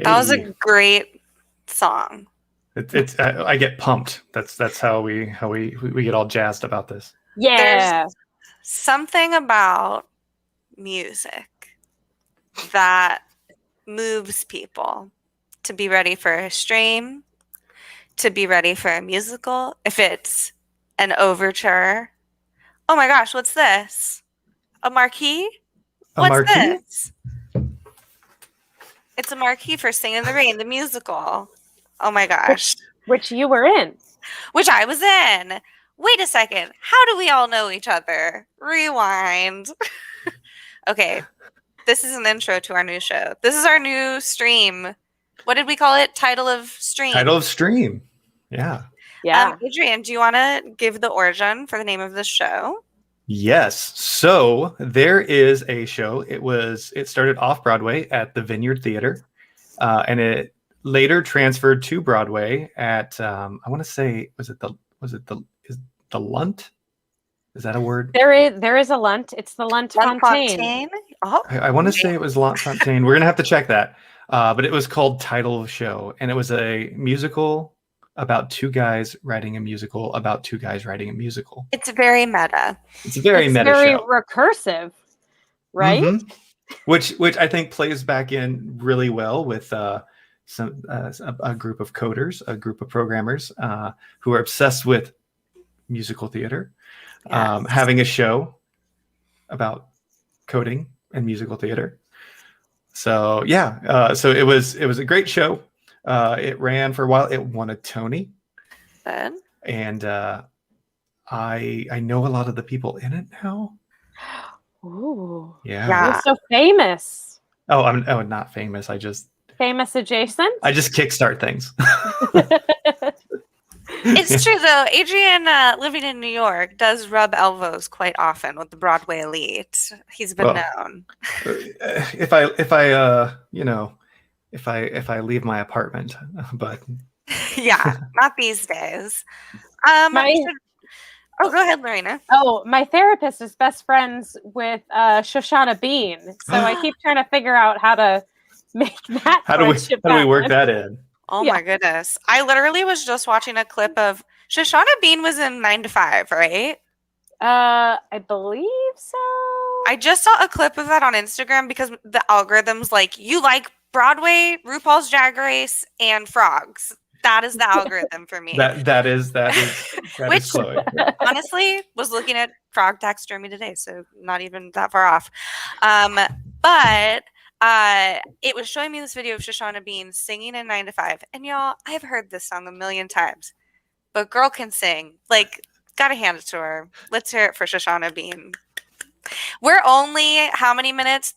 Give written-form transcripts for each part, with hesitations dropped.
That was a great song. It's I get pumped. That's how we get all jazzed about this. Yeah. There's something about music that moves people to be ready for a stream, to be ready for a musical. If it's an overture, oh my gosh, what's this? A marquee? What's this? It's a marquee for Singing in the Rain, the musical. Oh my gosh. Which you were in. Which I was in. Wait a second. How do we all know each other? Rewind. Okay. This is an intro to our new show. This is our new stream. What did we call it? Title of stream. Title of stream. Yeah. Yeah. Adrian, do you want to give the origin for the name of the show? Yes. So there is a show. It started off Broadway at the Vineyard Theater, and it later transferred to Broadway at I want to say is the Lunt? Is that a word? There is a Lunt. It's the Lunt Fontaine. Oh, I want to say it was Lunt Fontaine. We're gonna have to check that. But it was called Title of Show, and it was a musical about two guys writing a musical about two guys writing a musical. It's very meta. It's a very meta very show. Recursive, right? Mm-hmm. Which I think plays back in really well with a group of coders, a group of programmers who are obsessed with musical theater, having a show about coding and musical theater. So so it was a great show. It ran for a while. It won a Tony. Good. And I know a lot of the people in it now. Ooh. Yeah. You're so famous. Oh, I'm not famous. Famous adjacent? I just kickstart things. It's true though. Adrian, living in New York, does rub elbows quite often with the Broadway elite. He's been known. If I leave my apartment, but yeah, not these days. Go ahead, Lorena. Oh, my therapist is best friends with Shoshana Bean, so I keep trying to figure out how to make that. How do we work that in? Oh my goodness! I literally was just watching a clip of Shoshana Bean was in 9 to 5, right? I believe so. I just saw a clip of that on Instagram because the algorithm's like, you like Broadway, RuPaul's Drag Race, and frogs. That is the algorithm for me. That is Which, Chloe. honestly, was looking at frog taxidermy today, so not even that far off. But it was showing me this video of Shoshana Bean singing in 9 to 5. And y'all, I've heard this song a million times. But girl can sing. Like, gotta hand it to her. Let's hear it for Shoshana Bean. We're only how many minutes?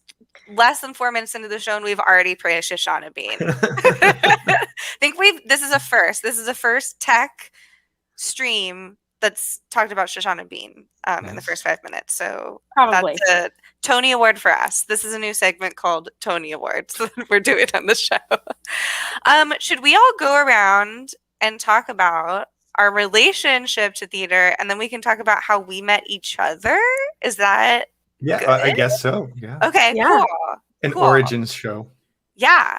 Less than 4 minutes into the show, and we've already praised Shoshana Bean. I think this is a first. This is a first tech stream that's talked about Shoshana Bean in the first 5 minutes. So probably that's a Tony Award for us. This is a new segment called Tony Awards that we're doing on the show. Should we all go around and talk about our relationship to theater, and then we can talk about how we met each other? Is that good? I guess so. Yeah. Okay, Yeah. An cool. origins show. Yeah.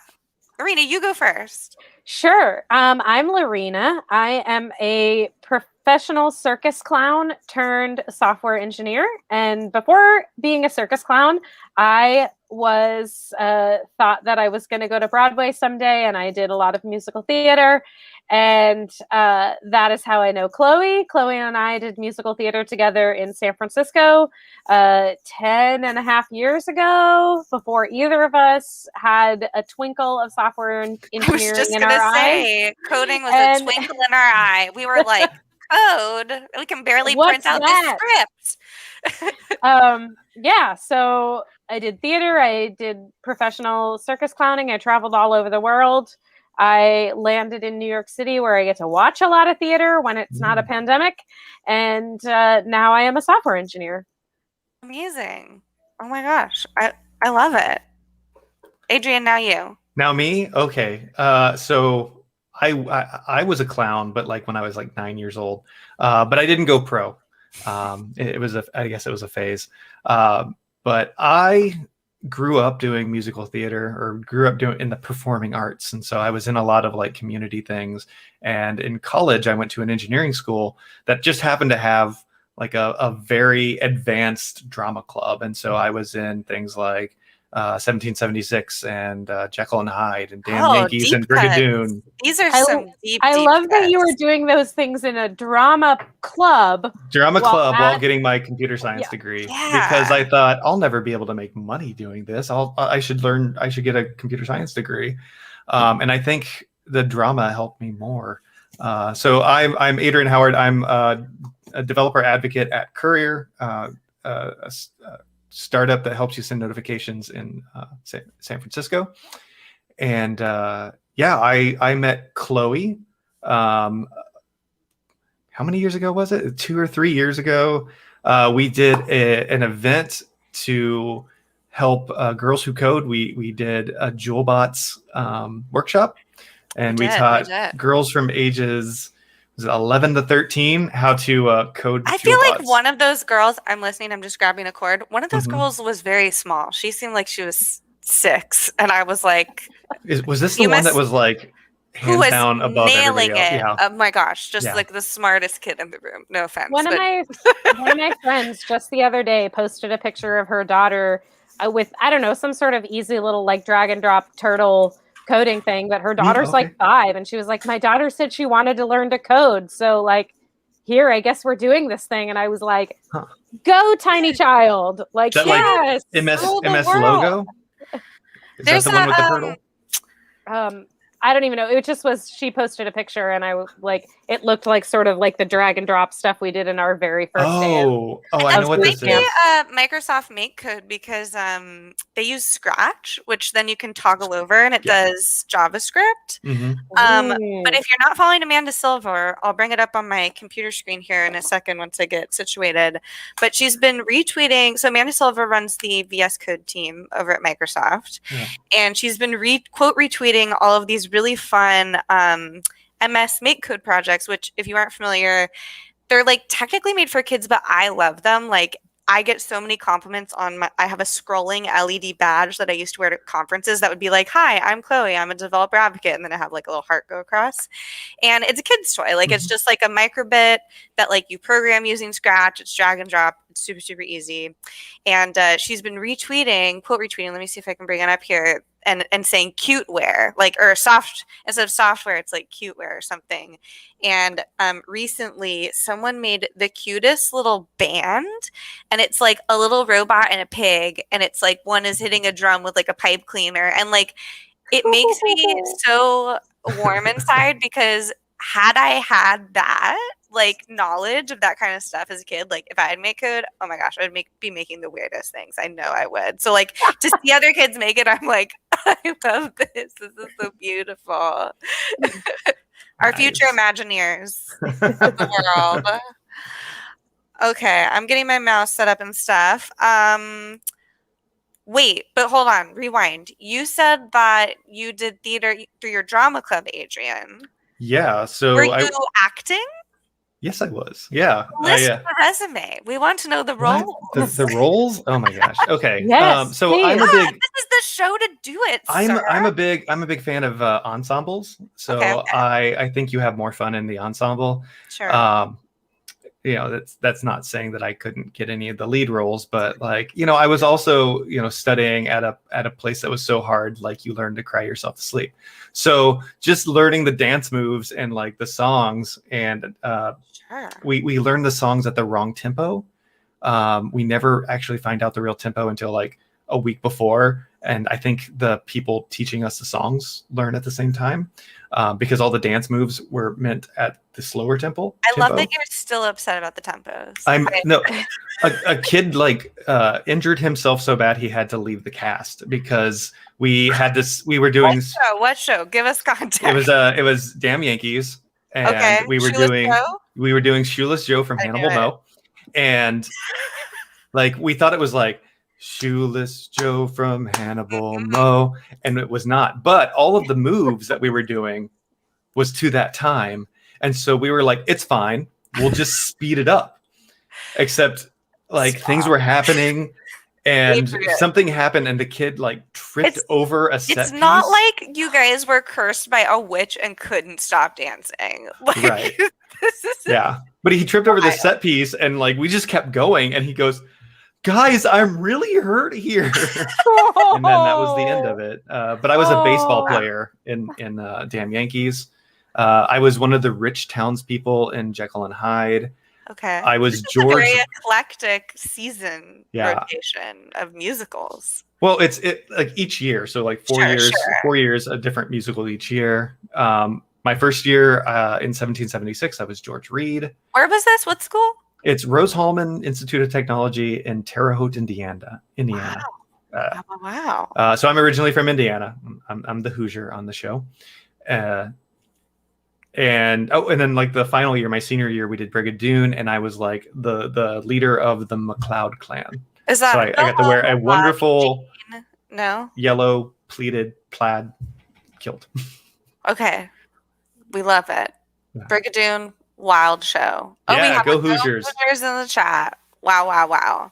Lorena, you go first. Sure. I'm Lorena. I am a professional circus clown turned software engineer. And before being a circus clown, I was thought that I was going to go to Broadway someday, and I did a lot of musical theater. And that is how I know Chloe. Chloe and I did musical theater together in San Francisco 10.5 years ago, before either of us had a twinkle of software engineering I was just in going to our say, eyes. coding was a twinkle in our eye. We were like, code? We can barely print out the script. Yeah, so I did theater. I did professional circus clowning. I traveled all over the world. I landed in New York City, where I get to watch a lot of theater when it's not a pandemic. And now I am a software engineer. Amazing. Oh my gosh. I love it. Adrian, now you. Now me? Okay. So I was a clown, but like when I was like 9 years old. But I didn't go pro. I guess it was a phase. But I grew up doing musical theater, or grew up doing in the performing arts, and so I was in a lot of like community things. And in college I went to an engineering school that just happened to have like a very advanced drama club, and so I was in things like 1776 and Jekyll and Hyde and Damn Oh, Yankees deep and Brigadoon. These are I- some deep. I deep love that you were cuts. doing those things in a drama club. Drama Well, club while at- getting my computer science Yeah. degree, Yeah. because I thought I'll never be able to make money doing this. I should get a computer science degree. And I think the drama helped me more. So I'm Adrian Howard. I'm a developer advocate at Courier, a startup that helps you send notifications in San Francisco. And I met Chloe. How many years ago was it? 2 or 3 years ago. We did an event to help Girls Who Code. We did a JewelBots workshop, and we taught girls from ages 11 to 13 how to code. I feel like JewelBots. one of those girls, I'm listening, I'm just grabbing a cord. One of those Mhm. girls was very small. She seemed like she was 6. And I was like, Was this the You one that must- was like who hands was down above everybody nailing else? it? Yeah. Oh my gosh. Just Yeah. like the smartest kid in the room. No offense. One of my friends just the other day posted a picture of her daughter with, I don't know, some sort of easy little like drag and drop turtle coding thing, but her daughter's okay. like 5, and she was like, my daughter said she wanted to learn to code, so like here I guess we're doing this thing. And I was like, Huh. go tiny child, like Is that like yes, MS rule the MS world. logo. Is There's that the one with the a, turtle? I don't even know. It just was, she posted a picture and I was like, it looked like sort of like the drag and drop stuff we did in our very first day. I know what might this be is. Microsoft Make Code, because they use Scratch, which then you can toggle over and it does JavaScript. Mhm. But if you're not following Amanda Silver, I'll bring it up on my computer screen here in a second once I get situated. But she's been retweeting. So Amanda Silver runs the VS Code team over at Microsoft. Yeah. And she's been quote retweeting all of these really fun MS Make Code projects, which if you aren't familiar, they're like technically made for kids, but I love them. Like I get so many compliments on I have a scrolling LED badge that I used to wear to conferences that would be like, hi, I'm Chloe, I'm a developer advocate. And then I have like a little heart go across. And it's a kid's toy. Like it's just like a microbit that like you program using Scratch. It's drag and drop. It's super, super easy. And she's been retweeting, quote retweeting. Let me see if I can bring it up here. And saying cuteware, like, or soft, instead of software, it's like cuteware or something. And recently someone made the cutest little band, and it's like a little robot and a pig, and it's like one is hitting a drum with like a pipe cleaner, and like it makes me so warm inside, because had I had that like knowledge of that kind of stuff as a kid, like if I had made code, oh my gosh, I would be making the weirdest things. I know I would. So like to see other kids make it, I'm like, I love this. This is so beautiful. Our future Imagineers of the world. Okay, I'm getting my mouse set up and stuff. Wait, but hold on, rewind. You said that you did theater through your drama club, Adrian. Yeah. So Were you acting? Yes, I was. Yeah. List the resume. We want to know the roles. The roles? Oh my gosh. Okay. Yes, so please. I'm a big. This is the show to do it. I'm a big fan of ensembles. So Okay. I think you have more fun in the ensemble. Sure. That's not saying that I couldn't get any of the lead roles, but like, I was also, studying at a place that was so hard, like you learn to cry yourself to sleep. So just learning the dance moves and like the songs, and Sure. we learned the songs at the wrong tempo. We never actually find out the real tempo until like a week before. And I think the people teaching us the songs learn at the same time, because all the dance moves were meant at the slower tempo. I love that you're still upset about the tempos. A kid like injured himself so bad he had to leave the cast because we were doing What show? Give us context. it was Damn Yankees, and Okay. we were Shoeless doing Shoeless Joe from I knew Hannibal it. Moe, and like we thought it was like Shoeless Joe from Hannibal Moe, and it was not. But all of the moves that we were doing was to that time, and so we were like, it's fine, we'll just speed it up. Except like things were happening, and Adrian. something happened, and the kid like tripped It's- over a set It's piece. not like you guys were cursed by a witch and couldn't stop dancing. Like, Right. This is Yeah, but he tripped over the wild. set piece, and like we just kept going, and he goes, "Guys, I'm really hurt here." And then that was the end of it. But I was a baseball Oh. player in Damn Yankees. I was one of the rich townspeople in Jekyll and Hyde. Okay. I was This is George. a very eclectic season Yeah. rotation of musicals. Well, it's like each year, so like 4 Sure, years, sure. 4 years, a different musical each year. My first year in 1776, I was George Reed. Where was this? What school? It's Rose Hallman Institute of Technology in Terre Haute, Indiana. Wow. So I'm originally from Indiana. I'm the Hoosier on the show. And then like the final year, my senior year, we did Brigadoon, and I was like the leader of the McLeod clan. Is that So I got to wear a wonderful No? yellow pleated plaid kilt. Okay. We love it. Yeah. Brigadoon, wild show. Oh, we Yeah, have go a Hoosiers. Hoosiers in the chat. Wow.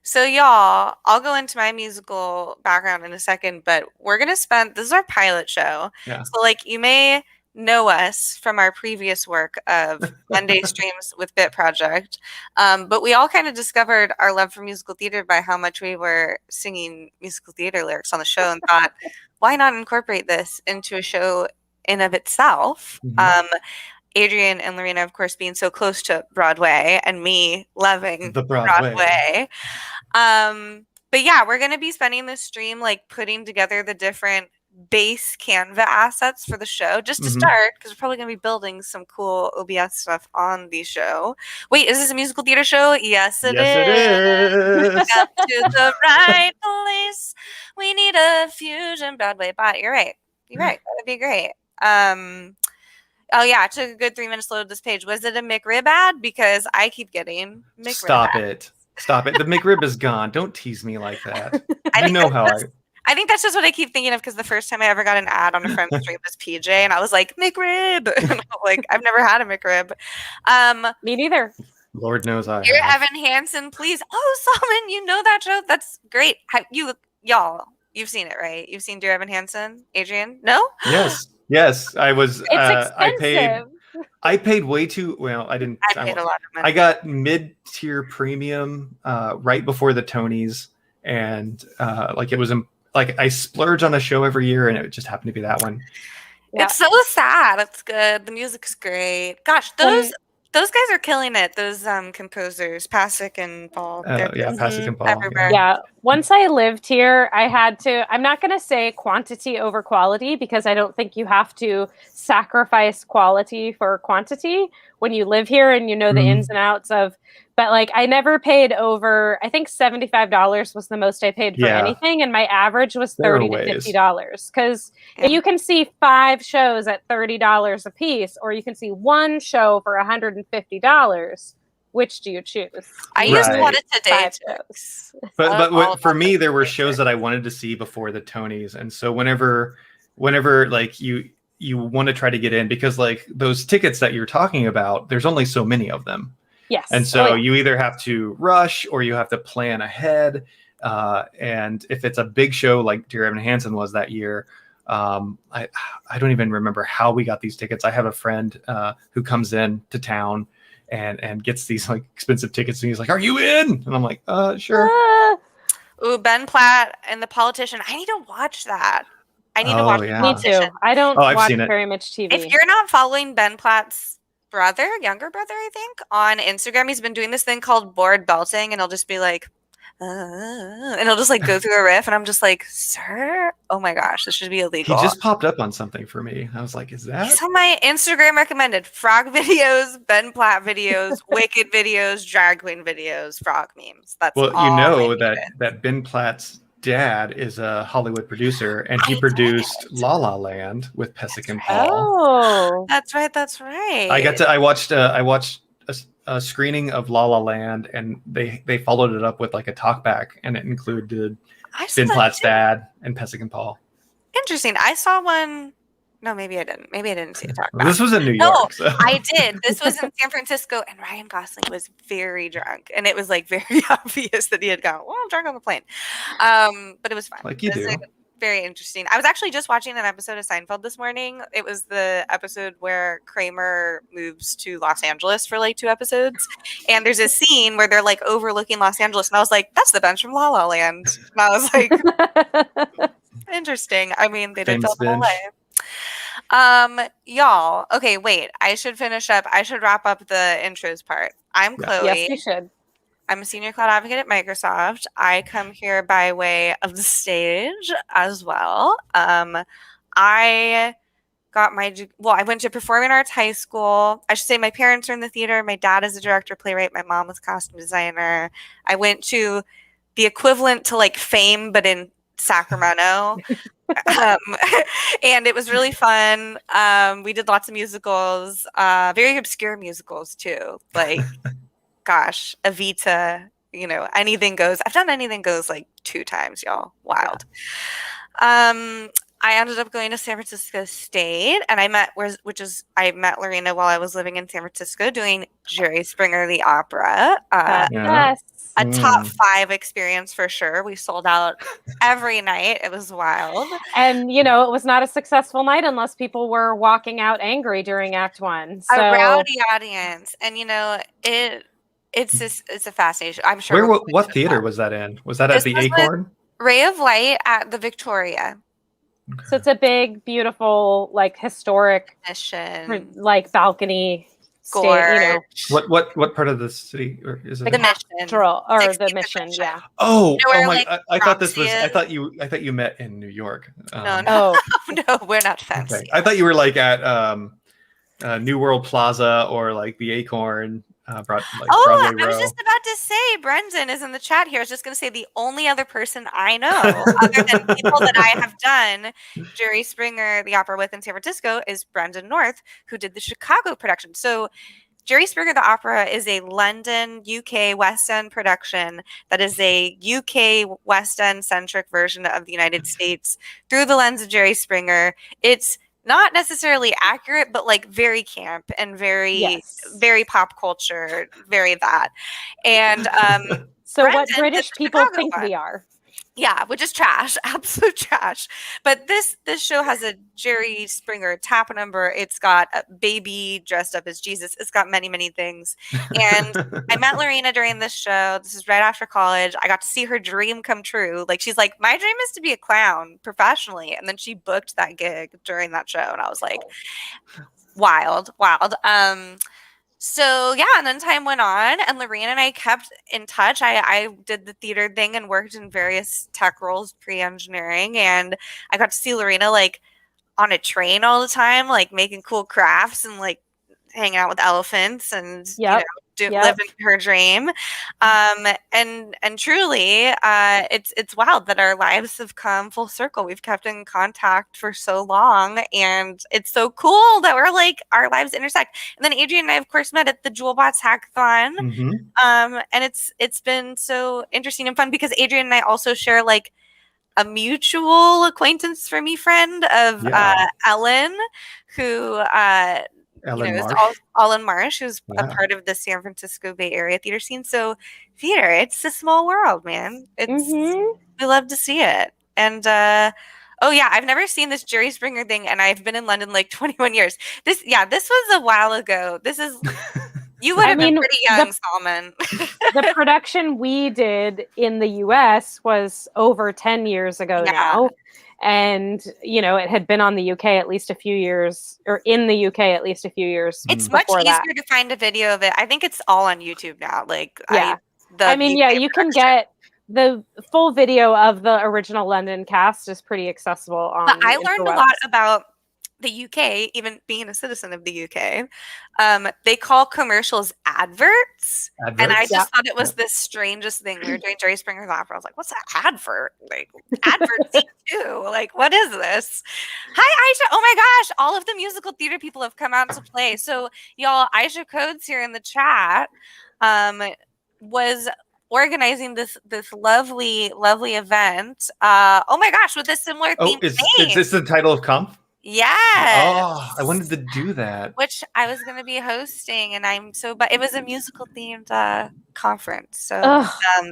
So y'all, I'll go into my musical background in a second, but we're going to this is our pilot show. Yeah. So like you may know us from our previous work of Monday streams with Bit Project. But we all kind of discovered our love for musical theater by how much we were singing musical theater lyrics on the show and thought, why not incorporate this into a show in of itself? Mhm. Adrian and Lorena, of course, being so close to Broadway and me loving The Broadway. But yeah, we're going to be spending this stream like putting together the different base Canva assets for the show just to Mhm. start, because we're probably going to be building some cool OBS stuff on the show. Wait, is this a musical theater show? Yes, it is. Got to the right place. We need a fusion Broadway bot. You're right. That'd be great. Oh yeah, it took a good 3 minutes to load this page. Was it a McRib ad? Because I keep getting McRib Stop ads. it. The McRib is gone. Don't tease me like that. I You think know that's how just- I think that's just what I keep thinking of, because the first time I ever got an ad on a friend's stream was PJ, and I was like, McRib. And I'm like, I've never had a McRib. Me neither. Lord knows I Dear have. Evan Hansen, please. Oh, Solomon, you know that show? That's great. Y'all, you've seen it, right? You've seen Dear Evan Hansen, Adrian? No? Yes. I was. It's expensive. I paid way too. Well, I didn't. I paid a lot of money. I got mid-tier premium right before the Tonys, and like it was like I splurge on a show every year, and it just happened to be that one. Yeah. It's so sad. It's good. The music's great. Gosh, those guys are killing it. Those composers, Pasek and Paul. They're Pasek and Paul. everywhere. Yeah. Once I lived here, I had to, I'm not going to say quantity over quality, because I don't think you have to sacrifice quality for quantity when you live here and you know the ins and outs of, but like I never paid over, I think $75 was the most I paid for anything. And my average was There are $30 to ways. $50, because you can see 5 shows at $30 a piece, or you can see one show for $150. Which do you choose? I used Right. What It Today. 5 to- shows. But all for about me, the there were theater. shows that I wanted to see before the Tonys, and so whenever like you want to try to get in, because like those tickets that you're talking about, there's only so many of them. Yes. And so Oh, yeah. you either have to rush or you have to plan ahead. And if it's a big show like Dear Evan Hansen was that year, I don't even remember how we got these tickets. I have a friend who comes in to town and gets these like expensive tickets, and he's like, "Are you in?" And I'm like, "Sure." Ah, Ooh, Ben Platt and The Politician. I need to watch that. I need to watch The yeah. me Politician. too. I don't I've watch seen it. very much TV. If you're not following Ben Platt's younger brother, I think, on Instagram, he's been doing this thing called board belting, and he'll just be like, and he'll just like go through a riff, and I'm just like, sir, oh my gosh, this should be He illegal. just popped up on something for me. I was like, "Is that?" He's on my Instagram recommended frog videos, Ben Platt videos, Wicked videos, drag queen videos, frog memes. That's Well, all you I know needed. that Ben Platt's dad is a Hollywood producer, and I he did. produced La La Land with Pesek and Paul. Oh. That's right. That's right. I watched a screening of La La Land, and they followed it up with like a talkback, and it included I saw Ben that Platt's too. dad and Pesek and Paul. Interesting. I saw one No, maybe I didn't. Maybe I didn't see a talk Well, back. this was in New No, York. So. I did. This was in San Francisco, and Ryan Gosling was very drunk, and it was like very obvious that he had gone, well, I'm drunk on the plane. But it was fun. Like you It was, do. like, very interesting. I was actually just watching an episode of Seinfeld this morning. It was the episode where Kramer moves to Los Angeles for like 2 episodes, and there's a scene where they're like overlooking Los Angeles, and I was like, that's the bench from La La Land. And I was like, interesting. I mean, they did Famous film in bench. LA. Y'all, okay, wait. I should finish up. I should wrap up the intros part. I'm Yeah. Chloe. Yes, you should. I'm a senior cloud advocate at Microsoft. I come here by way of the stage as well. I got I went to Performing Arts High School. I should say my parents are in the theater. My dad is a director, playwright. My mom was a costume designer. I went to the equivalent to like Fame, but in Sacramento. And it was really fun. We did lots of musicals, very obscure musicals too. Like, gosh, Evita, Anything Goes. I've done Anything Goes like 2 times, y'all. Wild. I ended up going to San Francisco State, and I met Lorena while I was living in San Francisco doing Jerry Springer the Opera. Yeah. Yes. A top 5 experience for sure. We sold out every night. It was wild. And it was not a successful night unless people were walking out angry during Act 1. So A rowdy audience, and it's a fascination. I'm sure. What theater was that in? Was that at This the was Acorn? Ray of Light at the Victoria So it's a big, beautiful, like historic, Mission. like balcony Gorge. state. What part of the city or is it? The Mission. Cathedral or 16th the Mission, yeah. Oh, You know where, oh my! like, I thought this was. Roxy I is? thought you met in New York. No, Oh, no, we're not fancy. Okay. I thought you were like at New World Plaza or like the Acorn. Broadway I was Row. just about to say, Brendan is in the chat here. I was just going to say the only other person I know, other than people that I have done Jerry Springer, the opera with in San Francisco, is Brendan North, who did the Chicago production. So Jerry Springer, the opera, is a London, UK West End production that is a UK West End centric version of the United States through the lens of Jerry Springer. It's not necessarily accurate, but like very camp and very pop culture, very that. And so Brendan what did British the people Chicago think one. we are. Yeah, which is trash, absolute trash. But this show has a Jerry Springer tap number. It's got a baby dressed up as Jesus. It's got many, many things. And I met Lorena during this show. This is right after college. I got to see her dream come true. Like, she's like, my dream is to be a clown professionally. And then she booked that gig during that show. And I was like, wild. So yeah, and then time went on, and Lorena and I kept in touch. I did the theater thing and worked in various tech roles pre-engineering, and I got to see Lorena like on a train all the time, like making cool crafts and like hanging out with elephants and living her dream. And truly, it's wild that our lives have come full circle. We've kept in contact for so long, and it's so cool that we're like our lives intersect. And then Adrian and I, of course, met at the Jewelbots Hackathon. Mm-hmm. And it's been so interesting and fun because Adrian and I also share like a mutual acquaintance for me friend of Ellen, who Ellen Marsh. is Ellen Marsh, who's a part of the San Francisco Bay Area theater scene. So theater, it's a small world, man. We love to see it. And I've never seen this Jerry Springer thing, and I've been in London like 21 years. This was a while ago. You would have been pretty young, Salman. The production we did in the US was over 10 years ago now. And, it had been on the UK at least a few years, or in the UK at least a few years. It's much easier to find a video of it. I think it's all on YouTube now. Like, you can get the full video of the original London cast is pretty accessible on. But I learned a lot about the UK, even being a citizen of the UK. They call commercials adverts. And I just thought it was the strangest thing. We were doing Jerry Springer's opera. I was like, what's that advert? Like, adverts too. Like, what is this? Hi, Aisha. Oh my gosh. All of the musical theater people have come out to play. So y'all, Aisha Codes here in the chat was organizing this lovely event. Oh my gosh, with a similar theme. Is this the title of Comp? Yes. Oh, I wanted to do that. Which I was going to be hosting, and but it was a musical themed conference. So Ugh.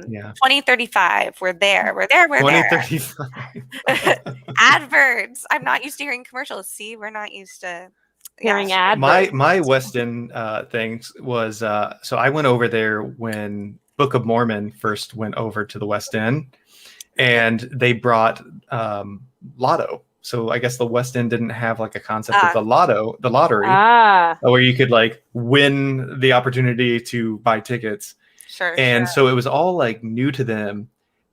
Yeah. 2035, we're there. We're there. 2035. Adverts. I'm not used to hearing commercials. See, we're not used to Hearing yeah. adverts. My West End things was so I went over there when Book of Mormon first went over to the West End, and they brought Lotto. So I guess the West End didn't have like a concept of the lottery, where you could like win the opportunity to buy tickets. Sure. And so it was all like new to them,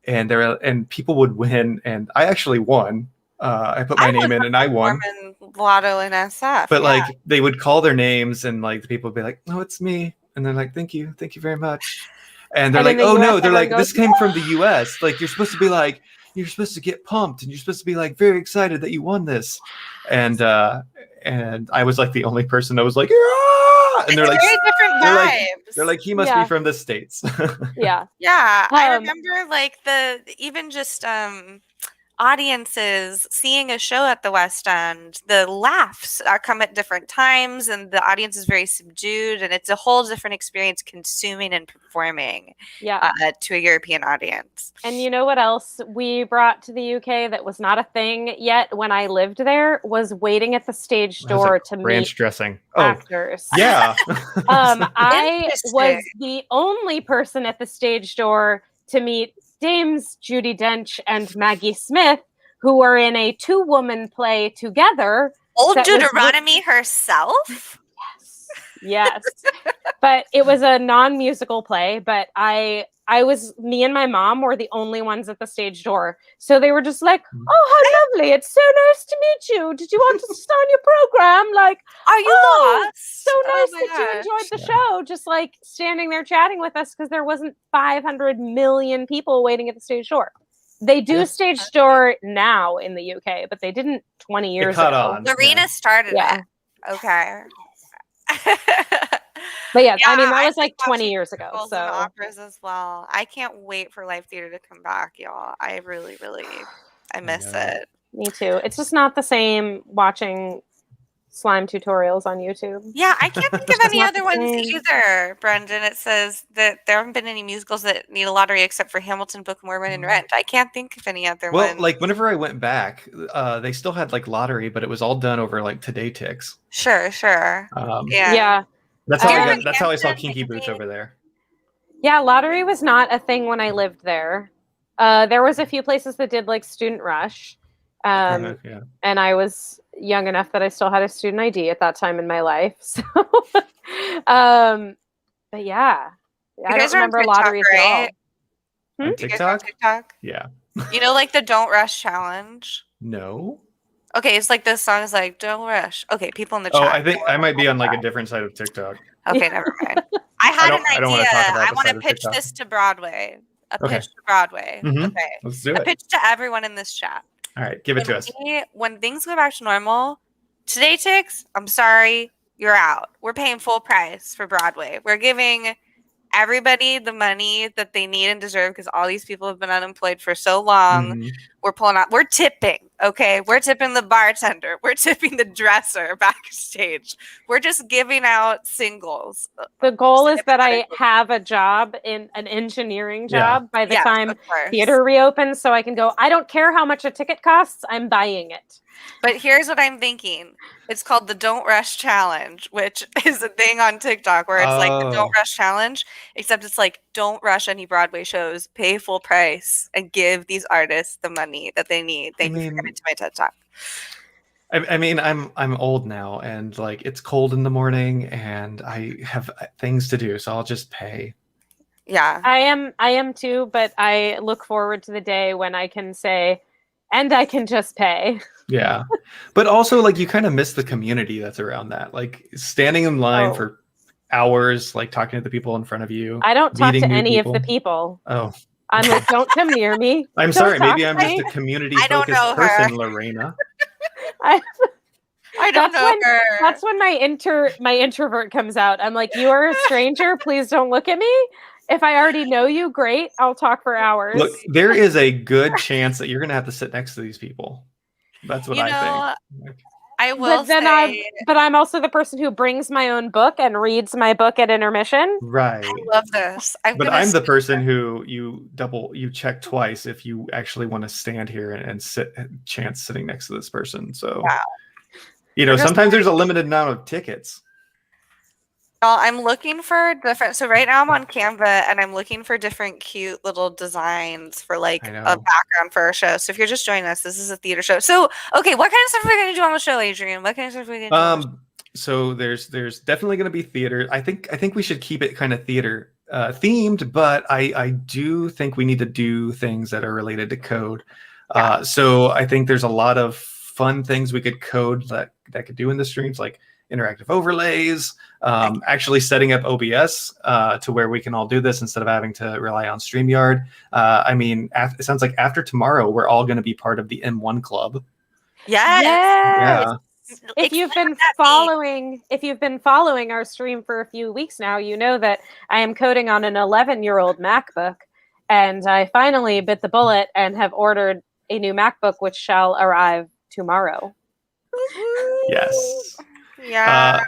and people would win, and I actually won. I put my name in and I won. Mormon Lotto and SF. But like they would call their names, and like the people would be like, "Oh, it's me," and they're like, "Thank you very much." And they're like, the "Oh no," US they're like, goes, "This came from the U.S. Like you're supposed to be like, you're supposed to get pumped, and you're supposed to be like very excited that you won this." And I was like the only person that was like, "Yeah!" And they're like, very different vibes. they're like, he must be from the States. Yeah. Yeah. I remember like even just audiences seeing a show at the West End, the laughs come at different times, and the audience is very subdued, and it's a whole different experience consuming and performing to a European audience. And you know what else we brought to the UK that was not a thing yet when I lived there was waiting at the stage door to ranch meet dressing. actors. Yeah. I was the only person at the stage door to meet Dames Judi Dench and Maggie Smith, who were in a 2-woman play together. Old Deuteronomy herself? Yes. But it was a non-musical play, but me and my mom were the only ones at the stage door. So they were just like, "Oh, how lovely. It's so nice to meet you. Did you want to start your program? Like, are you lost? So nice that you enjoyed the show." Just like standing there chatting with us because there wasn't 500 million people waiting at the stage door. They do stage door now in the UK, but they didn't 20 years ago. Lorena started it. Okay. But I mean, that was like 20 years ago. So operas as well. I can't wait for Live Theater to come back, y'all. I really, I miss it. Me too. It's just not the same watching slime tutorials on YouTube. Yeah, I can't think of any other ones either, Brendan. It says that there haven't been any musicals that need a lottery except for Hamilton, Book of Mormon, and Rent. I can't think of any other ones. Well, like whenever I went back, they still had like lottery, but it was all done over like Today Ticks. Sure. Yeah. That's how I saw Kinky Boots over there. Yeah, lottery was not a thing when I lived there. There was a few places that did like Student Rush. And I young enough that I still had a student ID at that time in my life. So, but yeah, I don't remember lotteries at all. On TikTok? TikTok? Yeah. You know, like the Don't Rush challenge? No. Okay, it's like this song is like Don't Rush. Okay, people in the chat. Oh, I think I might be on like a different side of TikTok. Okay, never mind. I had an idea. I want to pitch this to Broadway. Pitch to Broadway. Mm-hmm. Okay. Let's do it. A pitch to everyone in this chat. All right, give it to us. When things go back to normal, Today Ticks, I'm sorry, you're out. We're paying full price for Broadway. We're giving everybody the money that they need and deserve because all these people have been unemployed for so long. Mm-hmm. We're pulling out. We're tipping. Okay, we're tipping the bartender. We're tipping the dresser backstage. We're just giving out singles. The goal is that I have a job in an engineering job by the time theater reopens, so I can go. I don't care how much a ticket costs. I'm buying it. But here's what I'm thinking. It's called the Don't Rush Challenge, which is a thing on TikTok where it's like the Don't Rush Challenge, except it's like don't rush any Broadway shows, pay full price, and give these artists the money that they need. Thank you for coming to my TED Talk. I mean, I'm old now, and like it's cold in the morning, and I have things to do, so I'll just pay. Yeah, I am too, but I look forward to the day when I can say, and I can just pay. Yeah. But also like you kind of miss the community that's around that. Like standing in line for hours, like talking to the people in front of you. I don't talk to any of the people. Oh. I'm like, don't come near me. I'm sorry, maybe I'm just a community focused person, Lorena. I don't know her. That's when my introvert comes out. I'm like, you are a stranger. Please don't look at me. If I already know you, great. I'll talk for hours. Look, there is a good chance that you're going to have to sit next to these people. That's what I think. I will But then say, I'm also the person who brings my own book and reads my book at intermission. Right. I love this. But I'm the person who you check twice if you actually want to stand here and sit chance sitting next to this person. So, Wow. sometimes there's a limited amount of tickets. I'm looking for different. So right now I'm on Canva and I'm looking for different cute little designs for like I a know. background for our show. So if you're just joining us, this is a theater show. So okay, what kind of stuff are we going to do on the show, Adrian? What kind of stuff are we going to do? On the show? So there's definitely going to be theater. I think we should keep it kind of theater themed, but I do think we need to do things that are related to code. Yeah. So I think there's a lot of fun things we could code that could do in the streams, like interactive overlays, actually setting up OBS to where we can all do this instead of having to rely on StreamYard. It sounds like after tomorrow, we're all going to be part of the M1 Club. Yes. Yeah. If you've been following our stream for a few weeks now, you know that I am coding on an 11-year-old MacBook, and I finally bit the bullet and have ordered a new MacBook, which shall arrive tomorrow. Yes. Yeah.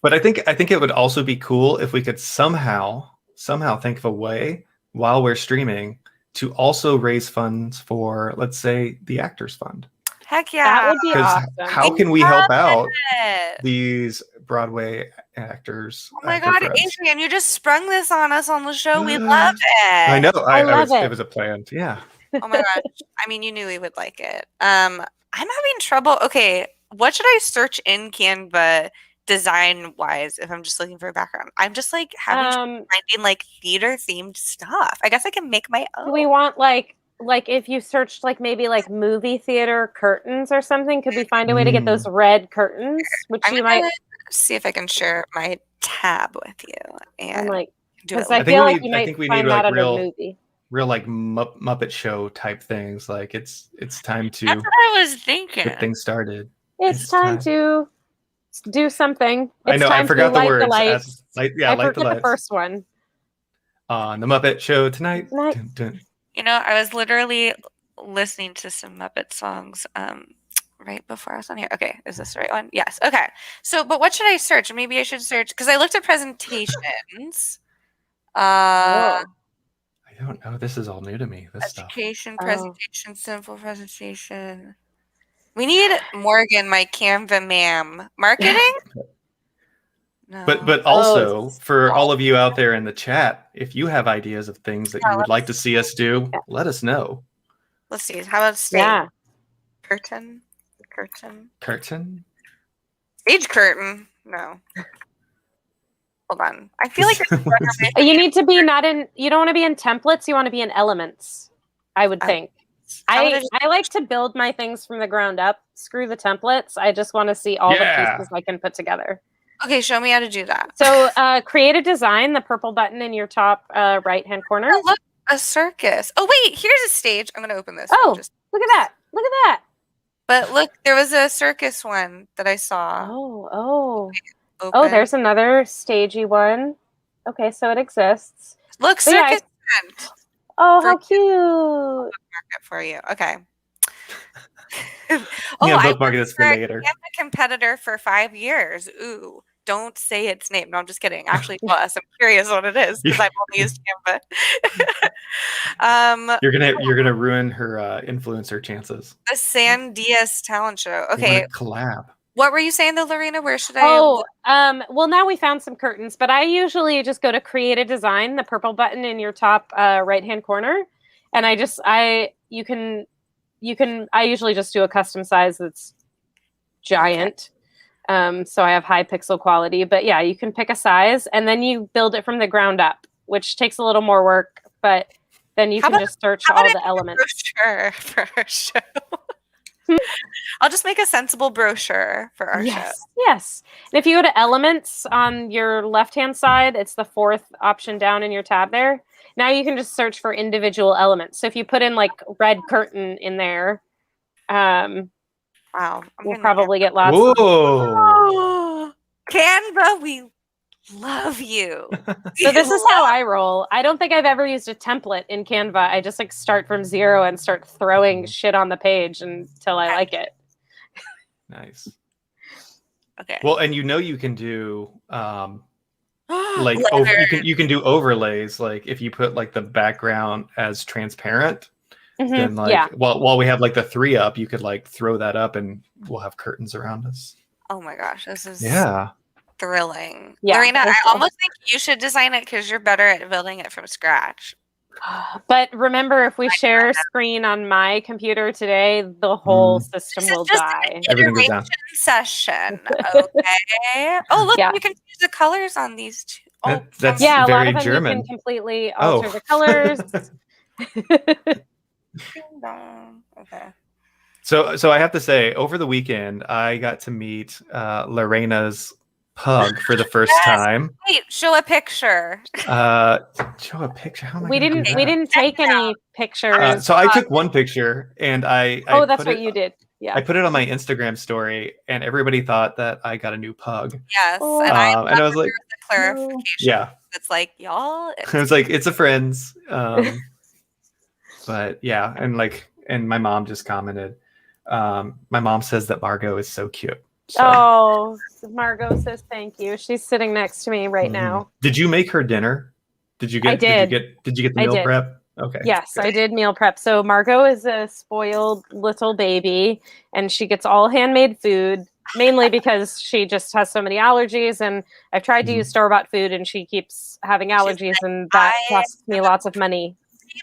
But I think it would also be cool if we could somehow think of a way while we're streaming to also raise funds for, let's say, the Actors Fund. Heck yeah. That would be Because awesome. how can we help out it. these Broadway actors? Oh my actor God, friends? Adrian, you just sprung this on us on the show. We loved it. I know. I love it. It was a plan. Yeah. Oh my gosh. I mean, you knew we would like it. I'm having trouble. Okay, what should I search in Canva design wise if I'm just looking for a background? I'm just like having trouble finding like theater themed stuff. I guess I can make my own. Do we want like if you searched like maybe like movie theater curtains or something? Could we find a way to get those red curtains? Which I'm you gonna might see if I can share my tab with you and I'm like, do it. because I think feel we like need- you I might think we find need, that like, under real- movie. Real like Muppet Show type things. Like it's time to That's what I was thinking. get things started. It's time to do something. It's I know. time I forgot to the light words. The lights. Light I the forget the lights. first one. On the Muppet Show tonight. Dun, dun. You know, I was literally listening to some Muppet songs right before I was on here. Okay, is this the right one? Yes. Okay. So, but what should I search? Maybe I should search because I looked at presentations. Oh. I don't know. This is all new to me. This stuff. Education, Oh. presentation, simple presentation. We need Morgan, my Canva ma'am. Marketing? No. But also for all of you out there in the chat, if you have ideas of things that you would like to see us do, let us know. Let's see. How about stage? Yeah. Curtain? Curtain? Stage curtain? No. Hold on. I feel like You need to be not in. You don't want to be in templates. You want to be in elements. I would think. I like to build my things from the ground up. Screw the templates. I just want to see all the pieces I can put together. Okay, show me how to do that. So create a design, the purple button in your top right-hand corner. Oh, look, a circus. Oh, wait, here's a stage. I'm going to open this. Oh, look at that. Look at that. But look, there was a circus one that I saw. Oh, Open. there's another stagey one. Okay, so it exists. Look, But yeah, circus tent. Oh, how For- cute. Market for you. Okay. Yeah, I bookmark this for later. I'm a competitor for 5 years. Ooh, don't say its name. No, I'm just kidding. Actually, plus, I'm curious what it is because I've only used Canva. You're gonna ruin her influencer chances. The San Diaz talent show. You Okay, wanna collab. what were you saying though, Lorena? Where should I? Oh, well, now we found some curtains, but I usually just go to create a design, the purple button in your top right-hand corner, and I usually just do a custom size that's giant. So I have high pixel quality, but yeah, you can pick a size and then you build it from the ground up, which takes a little more work, but then you can just search all the elements. Brochure for our show. I'll just make a sensible brochure for our show. Yes. And if you go to elements on your left-hand side, it's the fourth option down in your tab there. Now you can just search for individual elements. So if you put in like red curtain in there, Wow, we'll probably get lots. Whoa! Canva, we love you. So this is how I roll. I don't think I've ever used a template in Canva. I just like start from zero and start throwing shit on the page until I like it. Nice. Okay. Well, and you can do like Leather. you can do overlays. Like if you put like the background as transparent, then like Yeah. while we have like the 3 up, you could like throw that up and we'll have curtains around us. Oh my gosh, this is Yeah. thrilling. Yeah, Lorena, I it's- almost think you should design it because you're better at building it from scratch. But remember, if we share a screen on my computer today, the whole system This is will just die. an Everything goes iteration down. session. Okay. Oh, look, Yeah. you can choose the colors on these two. Oh, That's Yeah, a lot very of them German. you can completely Oh. alter the colors. ding dong. Okay. So I have to say, over the weekend, I got to meet Lorena's pug for the first Yes. time. Wait, show a picture. Show a picture. How am I we gonna do didn't that? take any pictures. So I took one picture and I Oh, that's put what it, you did. Yeah. I put it on my Instagram story, and everybody thought that I got a new pug. Yes. Oh. And I And I was like, the clarification. yeah. It's like, y'all. I was like, it's a friend's. But yeah, and my mom just commented. My mom says that Margot is so cute. So. Oh, Margot says thank you. She's sitting next to me right now. Did you make her dinner? Did you get? I did. Did you get the I meal did. prep? Okay. Yes, good. I did meal prep. So Margot is a spoiled little baby, and she gets all handmade food, mainly because she just has so many allergies. And I've tried to use store-bought food, and she keeps having allergies, and that costs me lots of money.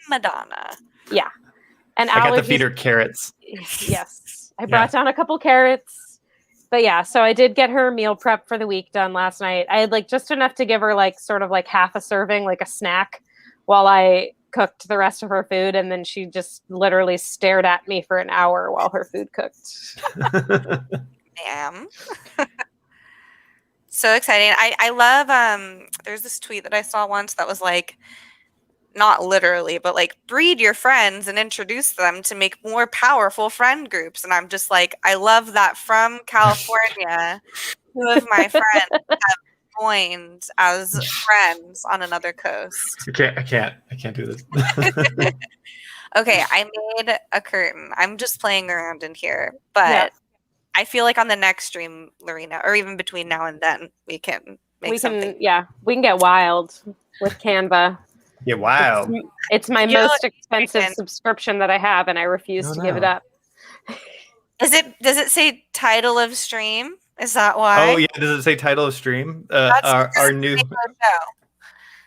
Madonna. Yeah, and I got to allergies. feed her carrots. Yes, I brought down a couple carrots. But yeah, so I did get her meal prep for the week done last night. I had like just enough to give her like sort of like half a serving, like a snack, while I cooked the rest of her food, and then she just literally stared at me for an hour while her food cooked. Ma'am. So exciting. I love there's this tweet that I saw once that was like, not literally, but like breed your friends and introduce them to make more powerful friend groups. And I'm just like, I love that from California. 2 of my friends have joined as friends on another coast. I can't do this. Okay, I made a curtain. I'm just playing around in here, but Yeah. I feel like on the next stream, Lorena, or even between now and then, we can make something. We can get wild with Canva. Yeah, wow. It's my You know, most expensive freaking- subscription that I have, and I refuse to give it up. Does it say title of stream? Is that why? Oh yeah, does it say title of stream? That's Our new Name of the show.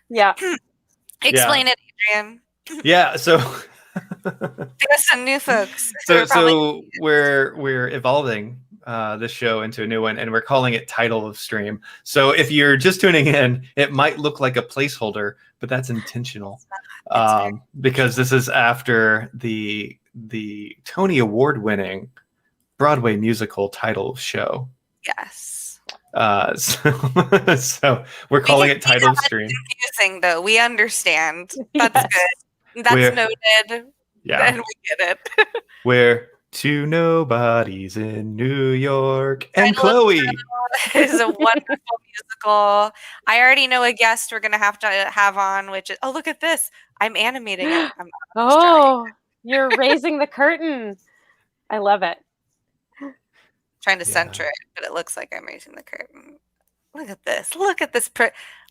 Yeah. Explain it, Adrian. yeah. So There's some new folks. who so are probably- so we're evolving this show into a new one, and we're calling it title of stream. So if you're just tuning in, it might look like a placeholder, but that's intentional because this is after the Tony Award winning Broadway musical title show. yes. So we're calling it title of stream. Confusing though. We understand. That's Yes. good. That's We're- noted. Yeah. And we get it. We're two nobodies in New York and Title of Chloe. It's a wonderful musical. I already know a guest we're gonna have to have on, which is look at this. I'm animating it. Oh, you're raising the curtain. I love it. Trying to center it, but it looks like I'm raising the curtain. Look at this. Look at this.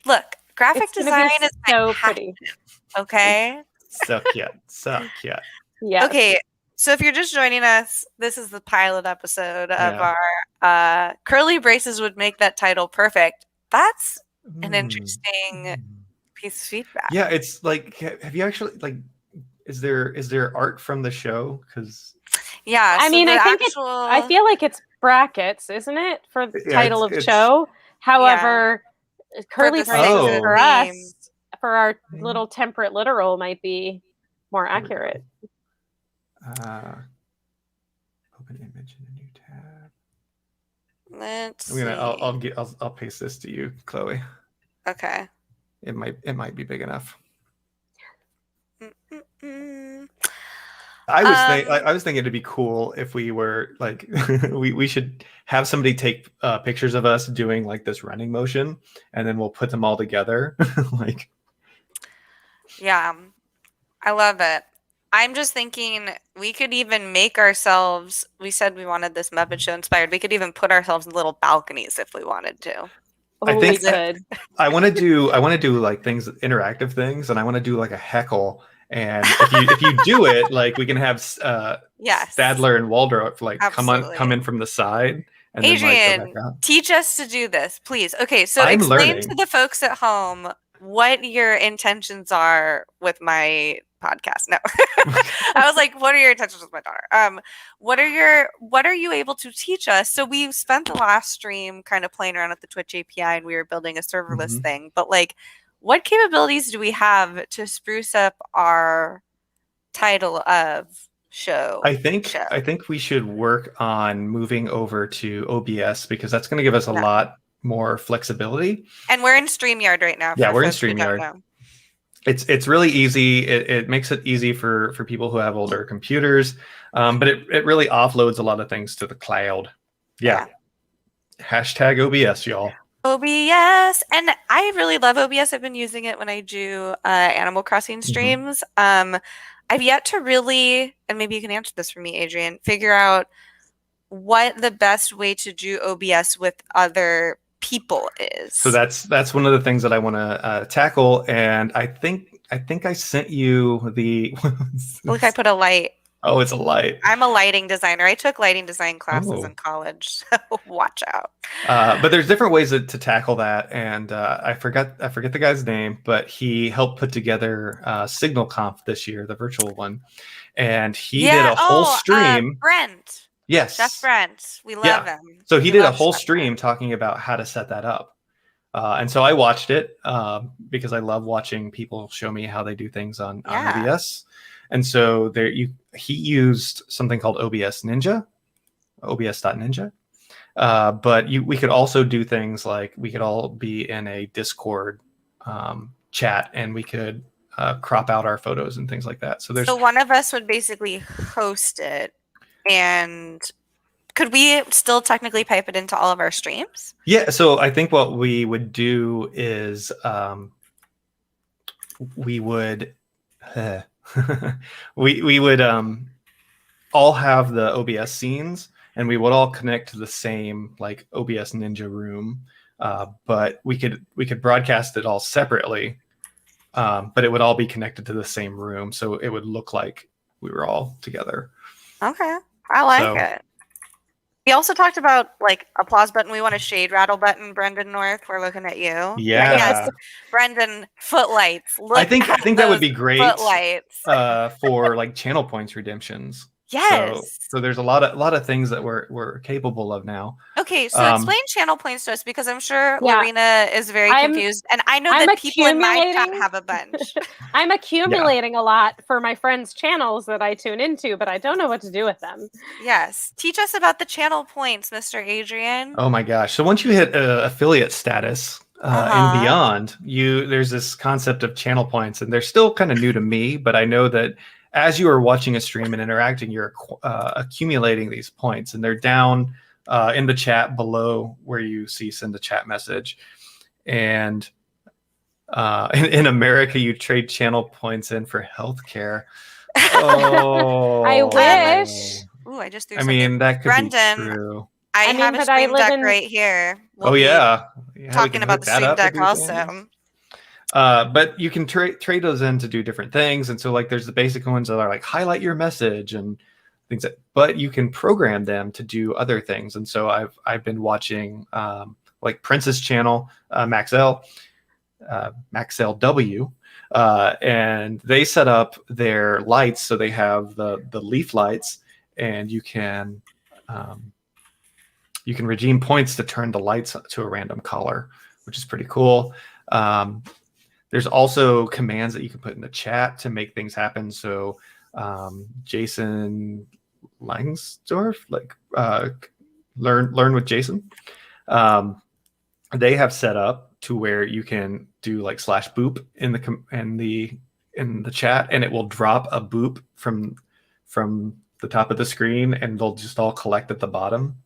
Look, graphic It's gonna be design is so my pretty. passion, okay. So cute. So cute. Yeah. Okay, so if you're just joining us, this is the pilot episode of Yeah. our curly braces would make that title perfect. That's an Mm. interesting piece of feedback. Yeah, it's like, have you actually like? Is there art from the show? Because Yeah. I so mean, the I think I feel like it's brackets, isn't it, for the Yeah, title of it's- show? However, curly the braces Oh. for us, theme. for our little temperate literal, might be more accurate. open image in a new tab. Let's I'll paste this to you, Chloe. Okay. It might be big enough. Mm-mm-mm. I was thinking it'd be cool if we were like we should have somebody take pictures of us doing like this running motion, and then we'll put them all together. Like Yeah, I love it. I'm just thinking we could even make ourselves, we said we wanted this Muppet Show inspired. We could even put ourselves in little balconies if we wanted to. I Oh, think we could. I want to do like things, interactive things, and I want to do like a heckle. And if you do it, like we can have Yes. Stadler and Waldorf like Absolutely. come in from the side and then like go Adrian, back out. teach us to do this, please. Okay, so I'm explain learning. to the folks at home what your intentions are with my podcast. No. I was like, what are your intentions with my daughter? What are you able to teach us? So we spent the last stream kind of playing around with the Twitch API and we were building a serverless Mhm. thing, but like what capabilities do we have to spruce up our title of show? I think we should work on moving over to OBS because that's going to give us a Yeah. lot more flexibility. And we're in StreamYard right now. Yeah, for we're in folks who don't StreamYard. know. It's really easy. It makes it easy for people who have older computers, but it really offloads a lot of things to the cloud. Yeah. Hashtag OBS, y'all. OBS, and I really love OBS. I've been using it when I do Animal Crossing streams. I've yet to really, and maybe you can answer this for me, Adrian, figure out what the best way to do OBS with other people is. So that's one of the things that I want to tackle, and I think I sent you the. Look, I put a light. Oh, it's a light. I'm a lighting designer. I took lighting design classes Oh. in college, so watch out. But there's different ways to tackle that, and I forget the guy's name, but he helped put together SignalConf this year, the virtual one, and he did a whole stream. Brent. Yes, Chef Brent. We love Yeah. him. so he We did a love whole Chef stream Brent. talking about how to set that up, and so I watched it because I love watching people show me how they do things on Yeah. OBS, and so he used something called OBS Ninja, OBS.Ninja. But we could also do things like we could all be in a Discord chat and we could crop out our photos and things like that. So So one of us would basically host it, and could we still technically pipe it into all of our streams? yeah. So I think what we would do is we would we would all have the OBS scenes. And we would all connect to the same like OBS Ninja room, but we could broadcast it all separately, but it would all be connected to the same room, so it would look like we were all together. Okay, I like So- it. We also talked about like applause button. We want a shade rattle button. Brendan North, we're looking at you. Yeah, Yes, Brendan, footlights. Look I think at that would those be great Footlights. for like channel points redemptions. Yes. So there's a lot of things that we're capable of now. Okay, so explain channel points to us because I'm sure Yeah. Lorena is very I'm- confused, and I know I'm that people in my chat accumulating- have a bunch. I'm accumulating a lot for my friends' channels that I tune into, but I don't know what to do with them. Yes, teach us about the channel points, Mr. Adrian. Oh my gosh! So once you hit affiliate status and beyond, there's this concept of channel points, and they're still kind of new to me. But I know that as you are watching a stream and interacting, you're accumulating these points, and they're down in the chat below where you see send a chat message. And in America, you trade channel points in for healthcare. Oh, I wish. Ooh, I just threw I something. mean, that could Brendan, be true. I mean, have a but I stream live deck in- right here. We'll Oh be yeah, we talking can about hook the that stream up if deck we can. also. But you can trade those in to do different things, and so like there's the basic ones that are like highlight your message and things but you can program them to do other things. And so I've been watching like Prince's channel, Maxell W, and they set up their lights so they have the leaf lights, and you can redeem points to turn the lights to a random color, which is pretty cool. There's also commands that you can put in the chat to make things happen. So Jason Langsdorf, like learn with Jason. They have set up to where you can do like /boop in the chat, and it will drop a boop from the top of the screen, and they'll just all collect at the bottom.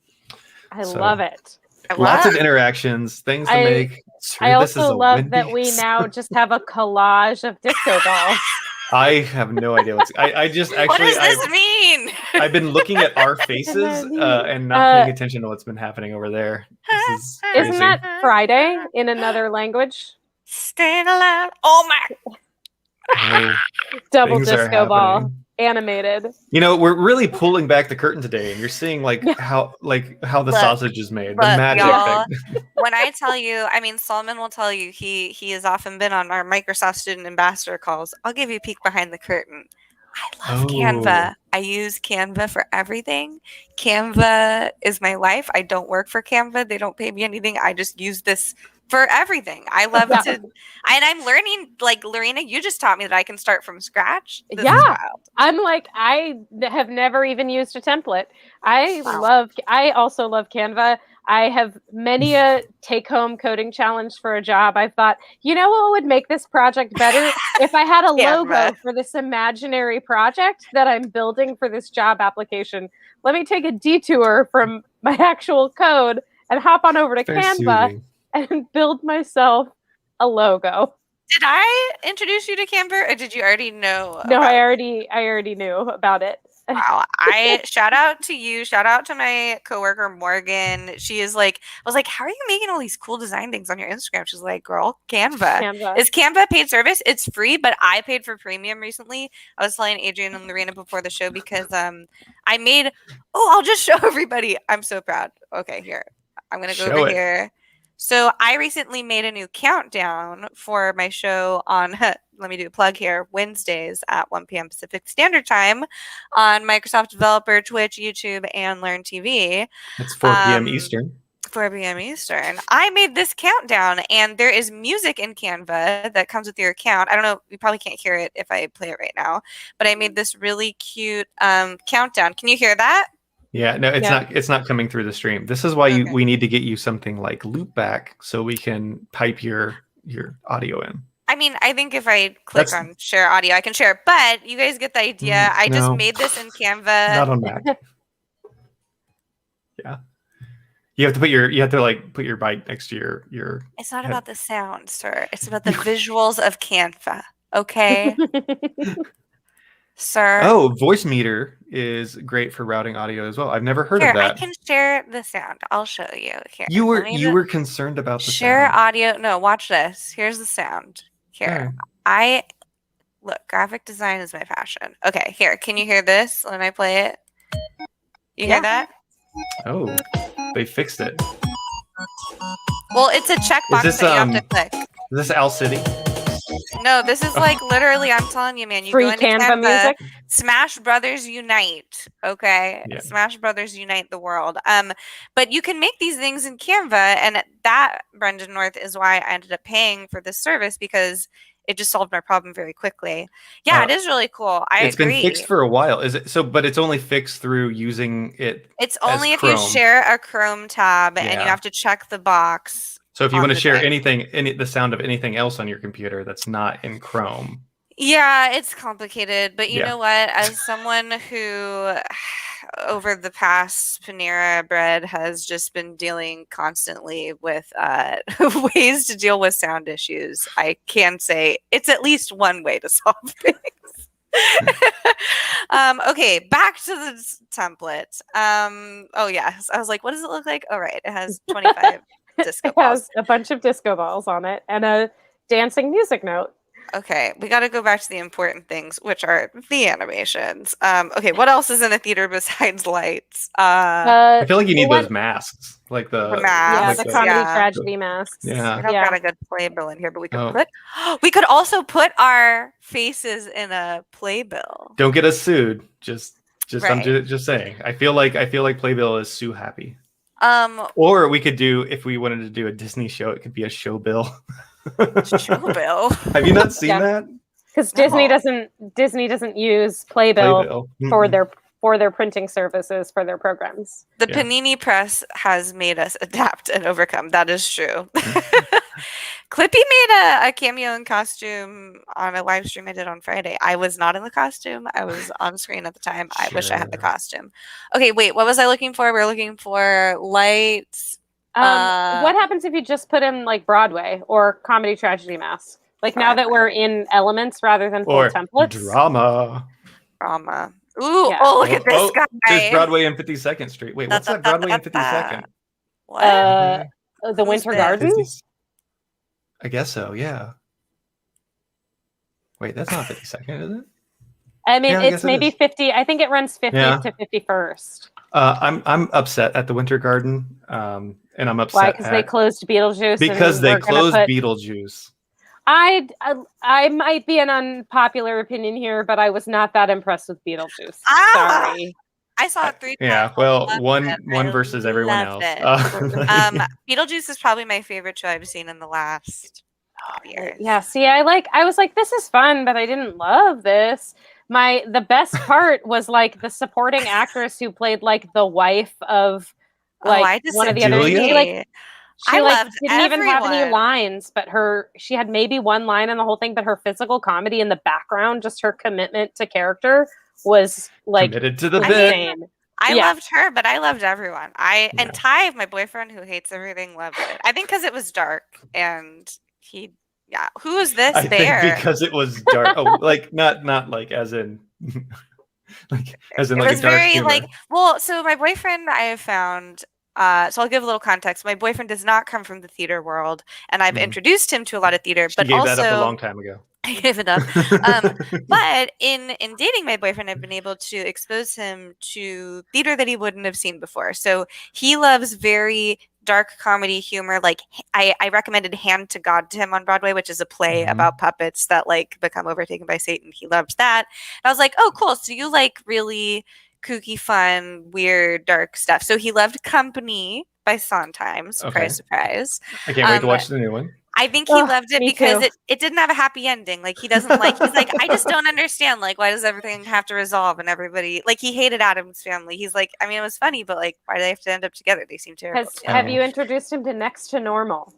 I So- love it. Lots of What? interactions, things to I- make. I This is also a love windy that we now just have a collage of disco balls. I have no idea I just What actually does this mean? I've been looking at our faces and not paying attention to what's been happening over there. This is crazy. Isn't that Friday in another language? Staying alive. Oh my! Oh, Double things are disco ball happening. animated. You know, we're really pulling back the curtain today, and you're seeing how the Look, sausage is made. The look, magic. y'all. That- When I tell you, I mean, Solomon will tell you he has often been on our Microsoft Student Ambassador calls. I'll give you a peek behind the curtain. I love Canva. I use Canva for everything. Canva is my life. I don't work for Canva. They don't pay me anything. I just use this for everything. I love to, and I'm learning. Like Lorena, you just taught me that I can start from scratch. This is wild. I'm like, I have never even used a template. I also love Canva. I have many a take-home coding challenge for a job. I thought, you know what would make this project better? If I had a logo for this imaginary project that I'm building for this job application. Let me take a detour from my actual code and hop on over to Canva and build myself a logo. Did I introduce you to Canva, or did you already know? No, I already knew about it. Wow. Shout out to you. Shout out to my coworker Morgan. She is like, I was like, how are you making all these cool design things on your Instagram? She's like, girl, Canva. Is Canva a paid service? It's free, but I paid for premium recently. I was telling Adrian and Lorena before the show because I made I'll just show everybody. I'm so proud. Okay, here. I'm gonna go over here. So I recently made a new countdown for my show on, let me do a plug here, Wednesdays at 1 p.m. Pacific Standard Time on Microsoft Developer, Twitch, YouTube, and Learn TV. It's 4 p.m. Eastern. 4 p.m. Eastern. I made this countdown, and there is music in Canva that comes with your account. I don't know, you probably can't hear it if I play it right now, but I made this really cute countdown. Can you hear that? Yeah, no, it's not coming through the stream. This is why we need to get you something like Loopback so we can pipe your audio in. I mean, I think if I click on share audio, I can share it, but you guys get the idea. I just made this in Canva. Not on Mac. Yeah. You have to put your bike next to your It's not about the sound, sir. It's about the visuals of Canva. Okay? Sir. Oh, Voicemeeter is great for routing audio as well. I've never heard of that. I can share the sound. I'll show you. Here. You were concerned about the share sound. audio. No, watch this. Here's the sound. Here. Look, graphic design is my passion. Okay, here. Can you hear this when I play it? You hear that? Oh, they fixed it. Well, it's a checkbox that you have to click. Is this Owl City? No, this is like literally, I'm telling you, man. You Free go into Canva music. Smash Brothers Unite. Okay. Yeah. Smash Brothers Unite the world. But you can make these things in Canva, and that, Brendan North, is why I ended up paying for this service because it just solved my problem very quickly. Yeah, it is really cool. It's been fixed for a while. Is it so? But it's only fixed through using it. It's only if you share a Chrome tab and you have to check the box. So if you want to share the sound of anything else on your computer that's not in Chrome. Yeah, it's complicated, but you know what? As someone who over the past Panera Bread has just been dealing constantly with ways to deal with sound issues, I can say it's at least one way to solve things. Okay, back to the template. Oh yes, I was like, what does it look like? Oh right, it has 25 disco balls. It has a bunch of disco balls on it and a dancing music note. Okay, we got to go back to the important things, which are the animations. Okay, what else is in a theater besides lights? I feel like you need those masks, like the masks. The comedy tragedy masks. Yeah, we don't got a good playbill in here, but we could we could also put our faces in a playbill. Don't get us sued. I'm just saying. I feel like Playbill is sue happy. Or we could do, if we wanted to do a Disney show, it could be a show bill. Showbill. Have you not seen that? Because Disney doesn't use Playbill for their printing services for their programs. The Panini Press has made us adapt and overcome. That is true. Clippy made a cameo in costume on a live stream I did on Friday. I was not in the costume. I was on screen at the time. I wish I had the costume. Okay, wait. What was I looking for? We're looking for lights. What happens if you just put in like Broadway or comedy tragedy mask? Like now that we're in elements rather than full Or templates. drama. Drama. Ooh, Yeah. oh, look at this Oh, guy. there's Broadway and 52nd Street. Wait, what's that Broadway and 52nd? What? The Who's Winter this? Gardens. I guess so, yeah. Wait, that's not 52nd, is it? I mean, Yeah, I it's guess it maybe is. 50. I think it runs 50th Yeah. to 51st. I'm upset at the Winter Garden, and I'm upset Why? Because they closed Beetlejuice. because and they we're gonna closed put- Beetlejuice. I might be an unpopular opinion here, but I was not that impressed with Beetlejuice. Ah! Sorry. I saw it 3 times. Yeah, well, Loved one it. one I versus everyone loved else. it. Beetlejuice is probably my favorite show I've seen in the last years. Yeah, see, I was like, this is fun, but I didn't love this. The best part was like the supporting actress who played like the wife of I one of the other. disagree. She I like loved didn't even have any everyone. lines, but she had maybe one line in the whole thing, but her physical comedy in the background, just her commitment to character was like Committed to the bit. insane. I Yeah. loved her, but I loved everyone. Yeah. And Ty, my boyfriend who hates everything, loved it. I think because it was dark and who is this I bear? think because it was dark. Oh, like not like as in like as in It like was a dark very humor. like so my boyfriend I have found so I'll give a little context. My boyfriend does not come from the theater world, and I've Mhm. introduced him to a lot of theater, She but gave also that up a long time ago. I gave it up. But in dating my boyfriend, I've been able to expose him to theater that he wouldn't have seen before. So he loves very dark comedy humor. Like I recommended Hand to God to him on Broadway, which is a play Mhm. about puppets that like become overtaken by Satan. He loved that. And I was like, oh, cool. So you like really kooky, fun, weird, dark stuff. So he loved Company by Sondheim. Surprise, Okay. surprise. I can't wait to watch the new one. I think he Ugh, loved it me because too. it didn't have a happy ending. Like he doesn't like he's like, I just don't understand. Like, why does everything have to resolve and everybody like he hated Adam's family. He's like, I mean, it was funny, but like, why do they have to end up together? They seem terrible. Have Oh. you introduced him to Next to Normal?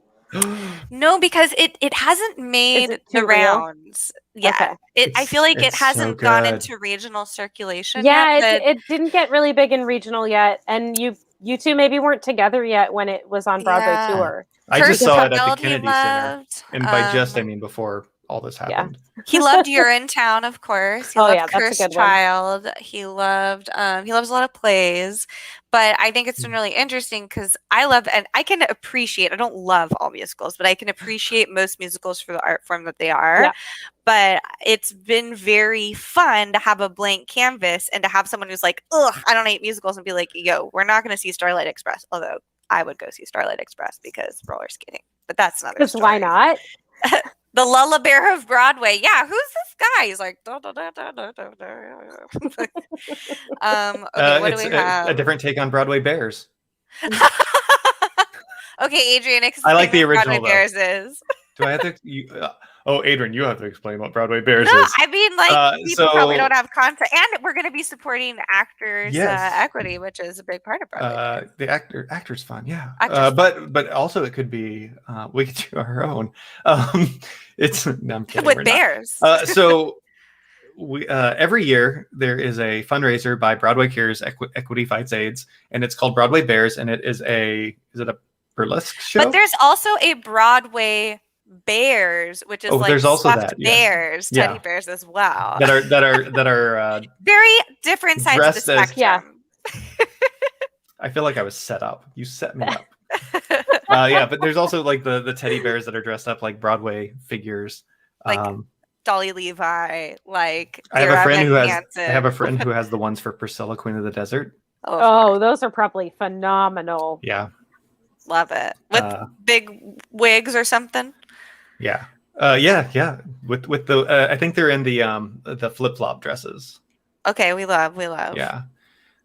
No, because it hasn't made it the too real? rounds. Yeah. Okay. I feel like it It's so hasn't gone good. into regional circulation Yeah, yet. it didn't get really big in regional yet, and you two maybe weren't together yet when it was on Broadway Yeah. tour. I just saw it at the Cursed Child he Kennedy Center, loved. and by just I mean before all this happened. He loved Urinetown, of course. He Oh, loved yeah, that's a Cursed good one. Child. He loved he loves a lot of plays. But I think it's been really interesting because I love and I can appreciate, I don't love all musicals, but I can appreciate most musicals for the art form that they are. Yeah. But it's been very fun to have a blank canvas and to have someone who's like, ugh, I don't hate musicals and be like, yo, we're not gonna see Starlight Express. Although I would go see Starlight Express because roller skating. But that's another Because story. why not? The Lullabear of Broadway. Yeah, who's this guy? He's like, da, da, da, da, da, da, da. Okay, what do It's we have? a different take on Broadway Bears. Okay, Adrian, explain I like the what Broadway original, though. Bears is. Do I have to? Adrian, you have to explain what Broadway Bears No, is. I mean, like, people probably so- don't have content. And we're going to be supporting actors' Yes. equity, which is a big part of Broadway. The actor's fun, yeah. Actor's But also it could be we could do our own. It's no, I'm kidding, With we're not. bears. So we every year there is a fundraiser by Broadway Cares Equity Fights AIDS, and it's called Broadway Bears, and it is a burlesque show? But there's also a Broadway Bears, which is like there's also stuffed that, yeah. bears, Yeah. teddy bears as well. that are Very different sides of the dressed as- spectrum. I feel like I was set up. You set me up. Yeah, but there's also like the teddy bears that are dressed up like Broadway figures. Like Dolly Levi, like I have a Vera friend Van who has Hansen. I have a friend who has the ones for Priscilla, Queen of the Desert. Oh, those are probably phenomenal. Yeah. Love it. With big wigs or something. Yeah. Yeah. With the I think they're in the flip-flop dresses. Okay, we love. Yeah.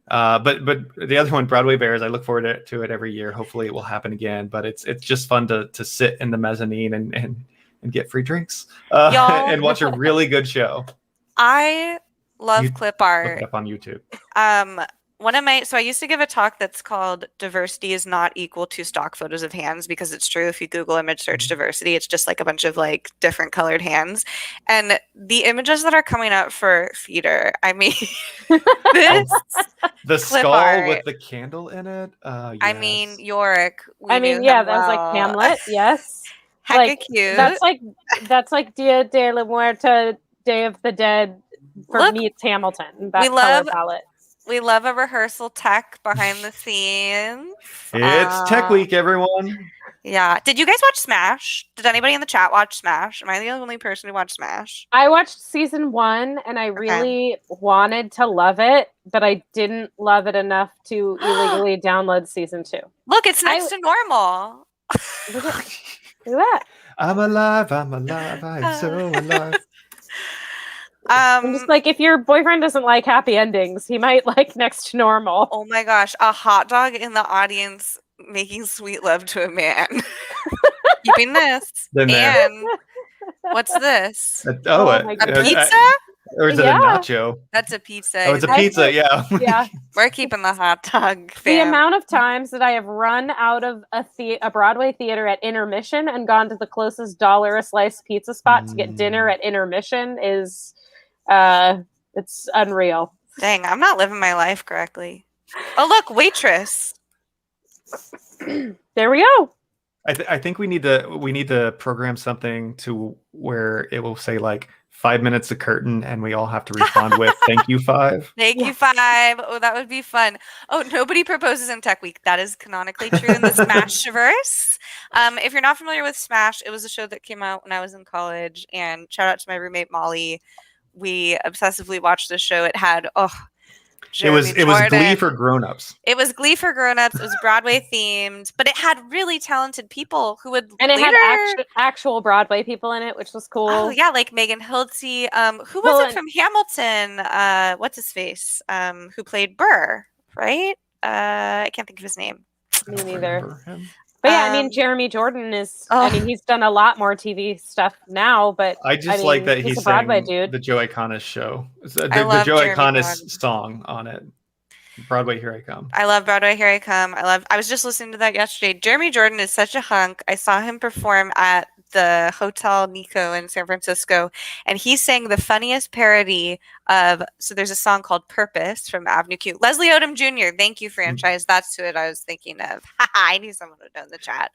But the other one, Broadway Bears, I look forward to it every year. Hopefully it will happen again. But it's just fun to sit in the mezzanine and get free drinks Y'all- and watch a really good show. I love You clip Look art. it up on YouTube. So I used to give a talk that's called "Diversity is not equal to stock photos of hands," because it's true. If you Google image search diversity, it's just like a bunch of like different colored hands, and the images that are coming up for theater. I mean, this. The Clip skull art. with the candle in it. I mean, Yes. Yorick. we I mean, knew yeah, him that was like well. Hamlet. Yes. Hecka cute. That's like Dia de la Muerta, Day of the Dead for Look, meets Hamilton. That we color love- palette. We love a rehearsal tech behind the scenes. It's Tech Week, everyone. Yeah. Did you guys watch Smash? Did anybody in the chat watch Smash? Am I the only person who watched Smash? I watched season 1 and I really wanted to love it, but I didn't love it enough to illegally download season 2. Look, it's next to normal. Look at that. I'm alive, I'm so alive. I'm just like, if your boyfriend doesn't like happy endings, he might like Next to Normal. Oh my gosh, a hot dog in the audience making sweet love to a man. Keeping this. Been there. And what's this? Oh my A goodness. pizza? Or is it Yeah. a nacho? That's a pizza. Oh, it's a I pizza, think- yeah. Yeah. We're keeping the hot dog. The Fam. amount of times that I have run out of a Broadway theater at intermission and gone to the closest dollar a slice pizza spot to get dinner at intermission is it's unreal. Dang, I'm not living my life correctly. Oh, look, waitress. There we go. I think we need to program something to where it will say like 5 minutes of curtain and we all have to respond with thank you 5. Thank you, 5. Oh, that would be fun. Oh, nobody proposes in Tech Week. That is canonically true in the Smashverse. If you're not familiar with Smash, it was a show that came out when I was in college. And shout out to my roommate Molly. We obsessively watched this show. It had It was Jeremy Glee Jordan. for grown-ups. It was Glee for grown-ups. It was Broadway themed, but it had really talented people who would And it later... had actual Broadway people in it, which was cool. Oh yeah, like Megan Hilty. Who was Well, it from Hamilton? What's his face? Who played Burr? Right? I can't think of his name. Me neither. Remember him? But yeah, I mean, Um, Jeremy Jordan is. oh. I mean, he's done a lot more TV stuff now, but I just mean, like that he's he a Broadway sang dude. the Joe Iconis show. The love Joe Jeremy Iconis Jordan. song on it. Broadway, Here I Come. I love Broadway, Here I Come. I was just listening to that yesterday. Jeremy Jordan is such a hunk. I saw him perform at the Hotel Nico in San Francisco, and he sang the funniest parody of, so there's a song called Purpose from Avenue Q. Leslie Odom Jr., thank you, franchise. That's who I was thinking of. I knew someone would know in the chat.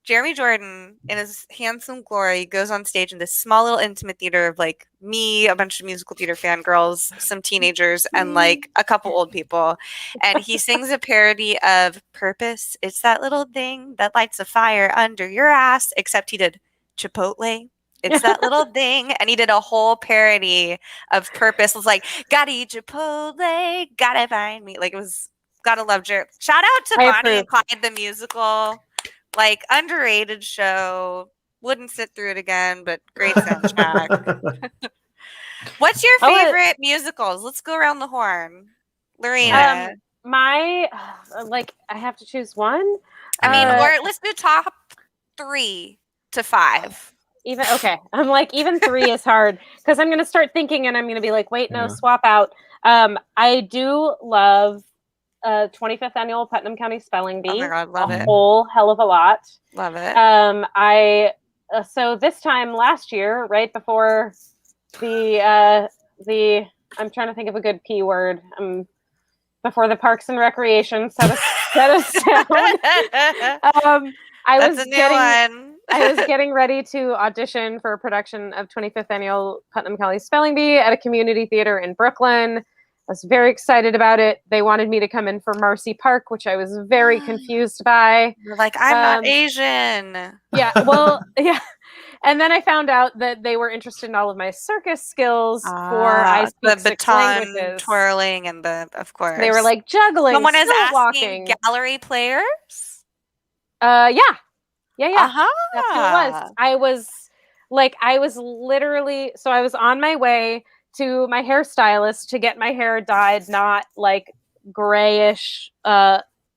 Jeremy Jordan, in his handsome glory, goes on stage in this small little intimate theater of like me, a bunch of musical theater fangirls, some teenagers, and like a couple old people. And he sings a parody of Purpose. It's that little thing that lights a fire under your ass, except he did Chipotle. It's that little thing. And he did a whole parody of Purpose. It was like, gotta eat Chipotle, gotta find me. Like, it was, gotta love Jared. Shout out to I Bonnie and approve. Clyde the musical. Like, underrated show. Wouldn't sit through it again, but great soundtrack. What's your I'll let- favorite musicals? Let's go around the horn. Lorena. My like, I have to choose one. I mean, uh, or let's do top 3 to 5. Even okay, I'm like, even 3 is hard because I'm gonna start thinking and I'm gonna be like, wait, no, Yeah. swap out. I do love 25th annual Putnam County Spelling Bee. Oh my God, love a it. whole hell of a lot. Love it. I so this time last year, right before the I'm trying to think of a good P word. Before the Parks and Recreation set us down. I That's was a new getting one. I was getting ready to audition for a production of 25th annual Putnam County Spelling Bee at a community theater in Brooklyn. I was very excited about it. They wanted me to come in for Marcy Park, which I was very confused by. You're like, I'm not Um, Asian. Yeah, well, yeah. And then I found out that they were interested in all of my circus skills for I the speak 6 baton languages. twirling and of course. They were like juggling, someone is still asking walking. gallery players. Yeah. Uh-huh. That's who it was. I was literally, so I was on my way to my hairstylist to get my hair dyed, not like grayish,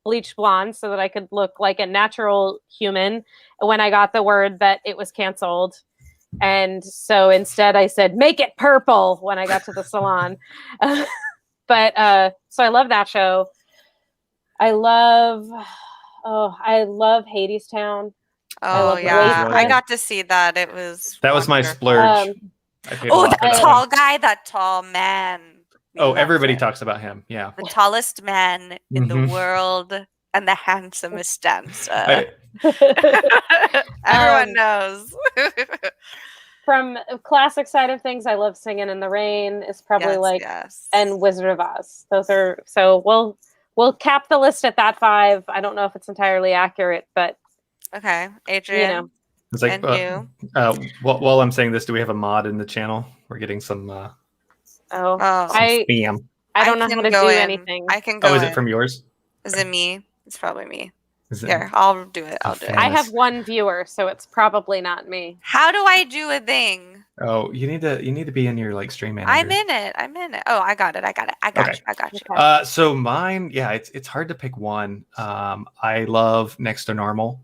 bleach blonde, so that I could look like a natural human when I got the word that it was canceled. And so instead I said, make it purple when I got to the salon. But so I love that show. I love Hadestown. Oh love yeah, Waitress. I got to see that. It was That was my wonderful. splurge. I paid a Oh, lot for that that tall one. guy, that tall man. We Oh, loved everybody it. talks about him. Yeah. The tallest man in the Mhm. world. and the handsomest dancer. I- Everyone knows. From a classic side of things, I love Singing in the Rain. Is probably yes. and Wizard of Oz. Those are so we'll cap the list at that 5. I don't know if it's entirely accurate, but Okay, Adrian. It's like, And you. while I'm saying this, do we have a mod in the channel? We're getting some Oh, spam. I don't know how can to go do in. anything. I can go. Oh, is it in. from yours? Is it me? It's probably me. Is it? Here, I'll do it. I'll do it. I have 1 viewer, so it's probably not me. How do I do a thing? Oh, you need to be in your like stream manager. I'm in it. Oh, I got it. I got Okay. you. I got you. Okay. So mine, yeah, it's hard to pick one. I love Next to Normal.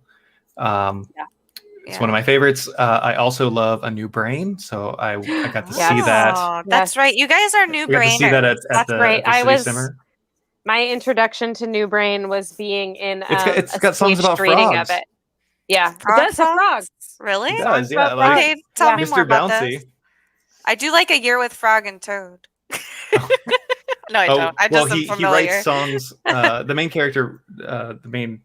It's one of my favorites. I also love A New Brain, so I got to see that. Oh, that's right. You guys are new We got to see that brainers. at That's the, great. at the I City was- Simmer. My introduction to New Brain was being in It's a got songs about staged reading frogs. of it. Yeah, Frog that's a frog. songs? Really? It does, yeah. about Like Okay, tell Yeah. me more Mr. about Bouncy. this. I do like A Year with Frog and Toad. No, I Oh, don't. I well, just am he familiar. writes songs. The main character, the main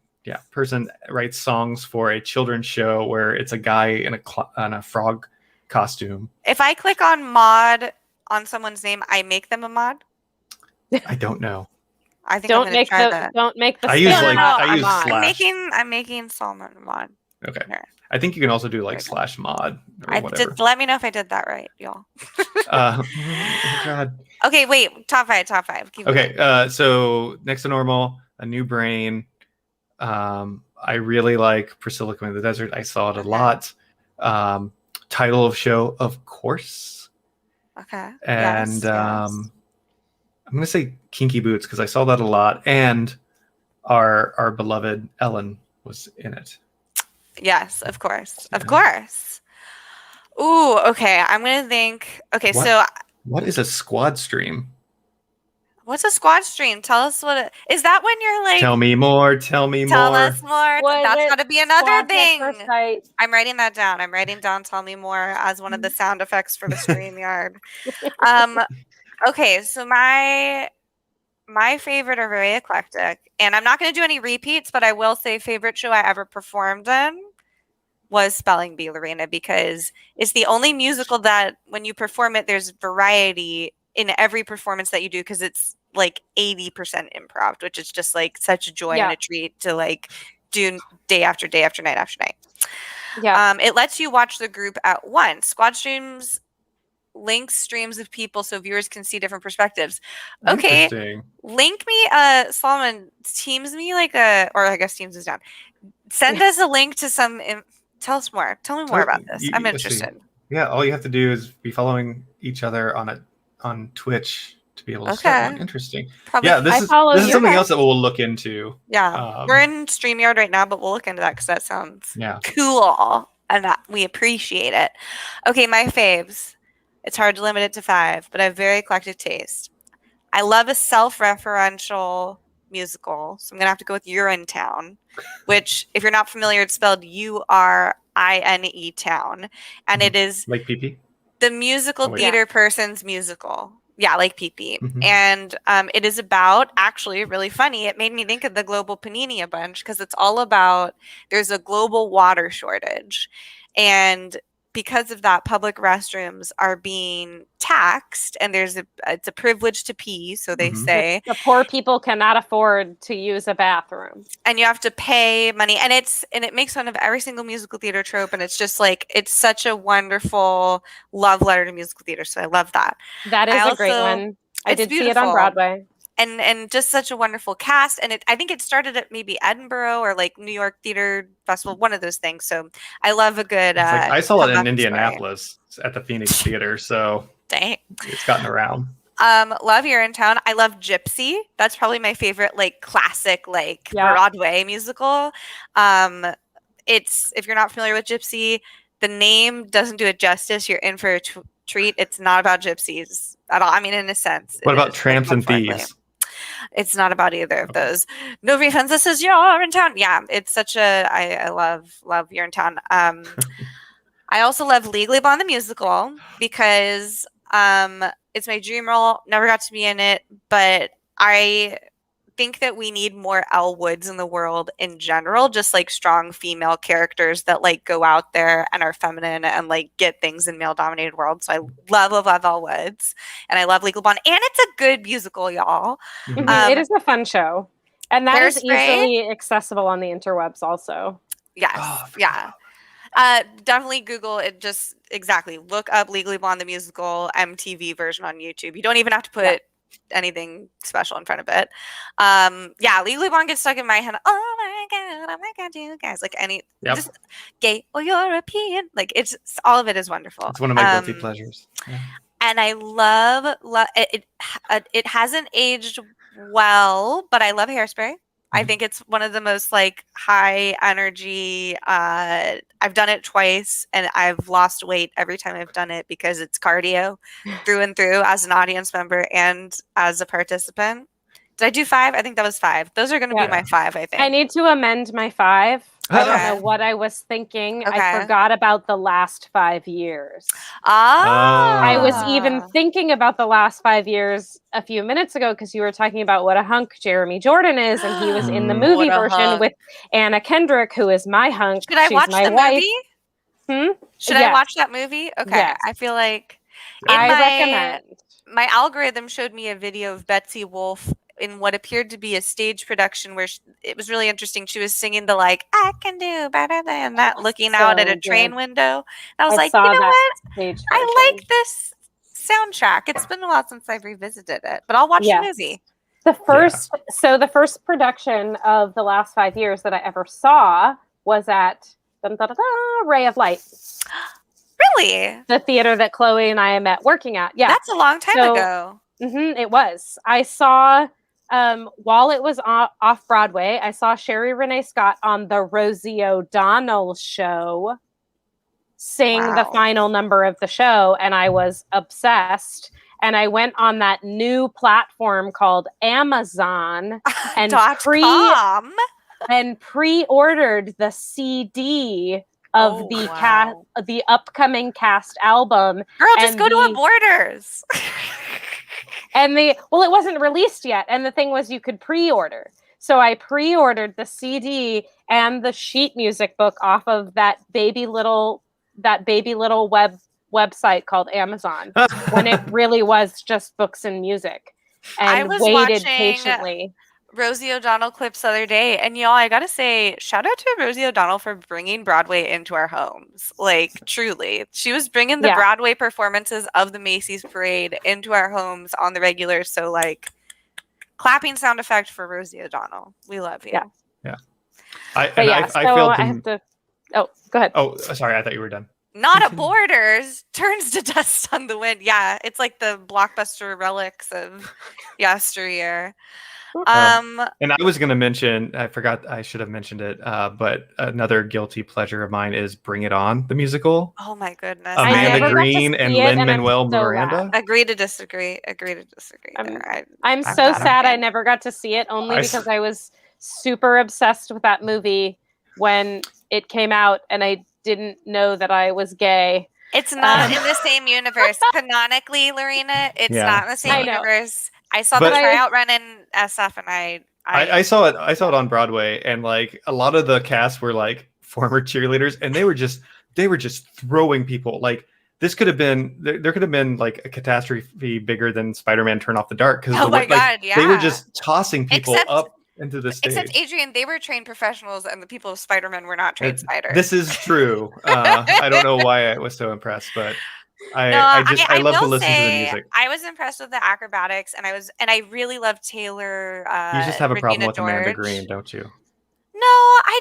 person writes songs for a children's show where it's a guy in a frog costume. If I click on mod on someone's name, I make them a mod. I don't know. I think I'm Don't gonna make try the that. don't make the I use, spam like, out I a use mod. Slash. I'm making Salmon a mod. Okay. Here. I think you can also do like Right. /mod or I whatever. did. Let me know if I did that right, y'all. Oh God. Okay, wait. Top five. Keep Okay. going. So Next to Normal, A New Brain. I really like Priscilla Queen of the Desert. I saw it a Okay. lot. Title of show, of course. Okay. And yes. I'm gonna say Kinky Boots because I saw that a lot, and our beloved Ellen was in it. Yes, of course. Of Yeah. course. Ooh, okay. I'm gonna think. Okay, What? so What is a squad stream? what's a squad stream? Tell us what it is. That when you're like, Tell me more. Tell me tell more. us more. Was That's it got to be another Squad at thing. first sight? I'm writing that down. I'm writing down "Tell Me More" as one of the sound effects for the StreamYard. Okay, so my favorite are very eclectic, and I'm not going to do any repeats, but I will say favorite show I ever performed in was Spelling Bee, Lorena, because it's the only musical that when you perform it, there's variety in every performance that you do because it's like 80% improv, which is just like such a joy and a treat to like do day after day after night after night. Yeah. It lets you watch the group at once. Squad streams links streams of people so viewers can see different perspectives. Okay, Interesting. link me Solomon, teams me like or I guess Teams is down. Send us a link to some tell us more. Tell me more about this. I'm Let's see. interested. Yeah, all you have to do is be following each other on Twitch to be able to Okay. start one. Interesting. Probably, Yeah, I this is follow this is you. something Okay. else that we'll look into. yeah. We're in StreamYard right now, but we'll look into that because that sounds Yeah. cool and that we appreciate it. Okay, my faves. It's hard to limit it to 5, but I have very eclectic taste. I love a self-referential musical, so I'm gonna have to go with Urinetown, which, if you're not familiar, it's spelled URINE Town, and it is Like PP. the musical Oh, wait. theater person's musical. Yeah, like PP. Mhm. And it is about, actually, really funny. It made me think of the Global Panini a bunch because it's all about there's a global water shortage. And because of that, public restrooms are being taxed, and it's a privilege to pee, so they Mhm. say, The poor people cannot afford to use a bathroom. and you have to pay money, and it makes fun of every single musical theater trope, and it's just like it's such a wonderful love letter to musical theater. So I love that. That is I a great also- one. I it's did see it beautiful. on Broadway. And just such a wonderful cast, and I think it started at maybe Edinburgh or like New York Theater Festival, one of those things. So I love a good It's like, I saw it in comeback story. Indianapolis at the Phoenix Theater, so Dang. it's gotten around. Love Urinetown. I love Gypsy. That's probably my favorite like classic like Yeah. Broadway musical. It's, if you're not familiar with Gypsy, the name doesn't do it justice. You're in for a treat. It's not about gypsies at all. I mean, in a sense. What it about is, but Tramps and unfortunately, Thieves? It's not about either of Okay. those. No refunds. This is Urinetown. Yeah, it's such a I love Urinetown. I also love Legally Blonde the musical because it's my dream role. Never got to be in it, but I think that we need more Elle Woods in the world in general, just like strong female characters that like go out there and are feminine and like get things in male dominated worlds. So I love Elle Woods, and I love Legally Blonde, and it's a good musical, y'all. It is a fun show, and that is Hairspray? easily accessible on the interwebs also. Yes, Oh, yeah. Definitely Google it. Just exactly look up Legally Blonde the musical MTV version on YouTube. You don't even have to put anything special in front of it. Yeah, Legally Blonde gets stuck in my head. Oh my god, you guys! Like just gay or European. Like it's all of it is wonderful. It's one of my guilty pleasures. Yeah. And I love it. It hasn't aged well, but I love Hairspray. I think it's one of the most like high energy. I've done it twice and I've lost weight every time I've done it because it's cardio through and through as an audience member and as a participant. Did I do 5? I think that was 5. Those are going to be my 5, I think. I need to amend my 5. I don't Okay. know what I was thinking. Okay. I forgot about the last 5 years. I I was even thinking about the last 5 years a few minutes ago because you were talking about what a hunk Jeremy Jordan is, and he was in the movie What a version hunk. with Anna Kendrick, who is my hunk. Should I She's watch my the wife. movie? Should I Yes. watch that movie? Okay. Yes. I feel like I recommend. my algorithm showed me a video of Betsy Wolfe in what appeared to be a stage production where it was really interesting. She was singing the like I can do better than that, looking out at a So train good. window. And I was I like, saw you know that what? stage I version. like this soundtrack. It's been a while since I've revisited it, but I'll watch Yes. the movie. The first production of the last 5 years that I ever saw was at Ray of Light, Really? the theater that Chloe and I met working at. Yeah, That's a long time So- ago. it was. I saw while it was off Broadway, I saw Sherry Renee Scott on the Rosie O'Donnell show sing the Wow. final number of the show, and I was obsessed. And I went on that new platform called Amazon and .com. pre-ordered the CD of Oh, the wow. the upcoming cast album. Girl, just and go to the- a Borders. And it wasn't released yet. And the thing was, you could pre-order. So I pre-ordered the CD and the sheet music book off of that baby little website called Amazon when it really was just books and music, I and was waited watching patiently. Rosie O'Donnell clips the other day, and y'all, I gotta say, shout out to Rosie O'Donnell for bringing Broadway into our homes. Like, truly, she was bringing the Yeah. Broadway performances of the Macy's Parade into our homes on the regular. So, like, clapping sound effect for Rosie O'Donnell. We love you. Yeah. I But yeah, failed to. I have to. Oh, go ahead. Oh, sorry. I thought you were done. Not a Borders turns to dust on the wind. Yeah, it's like the blockbuster relics of yesteryear. And I was going to mention, I forgot, I should have mentioned it, but another guilty pleasure of mine is Bring It On, the musical. Oh my goodness. I Amanda never got to Green and see it, and I'm Lin-Manuel so Miranda. glad. Agree to disagree. I'm there. I'm I'm so not sad I okay. never got to see it, only I because I was super obsessed with that movie when it came out, and I didn't know that I was gay. It's not in the same universe. Canonically, Lorena, it's Yeah. not in the I same know. universe. I saw But- the tryout run in SF, and I saw it. I saw it on Broadway, and like a lot of the cast were like former cheerleaders, and they were just throwing people. Like this could have been there could have been like a catastrophe bigger than Spider-Man: Turn Off the Dark because Oh my God, they were yeah. just tossing people Except- up into the stage. except Adrian, they were trained professionals, and the people of Spider-Man were not trained spiders. This is true. I don't know why I was so impressed, but I love to will listen to the say, music. I was impressed with the acrobatics, and I really loved Taylor. You just have a problem Regina with Amanda George. Green, don't you? No, I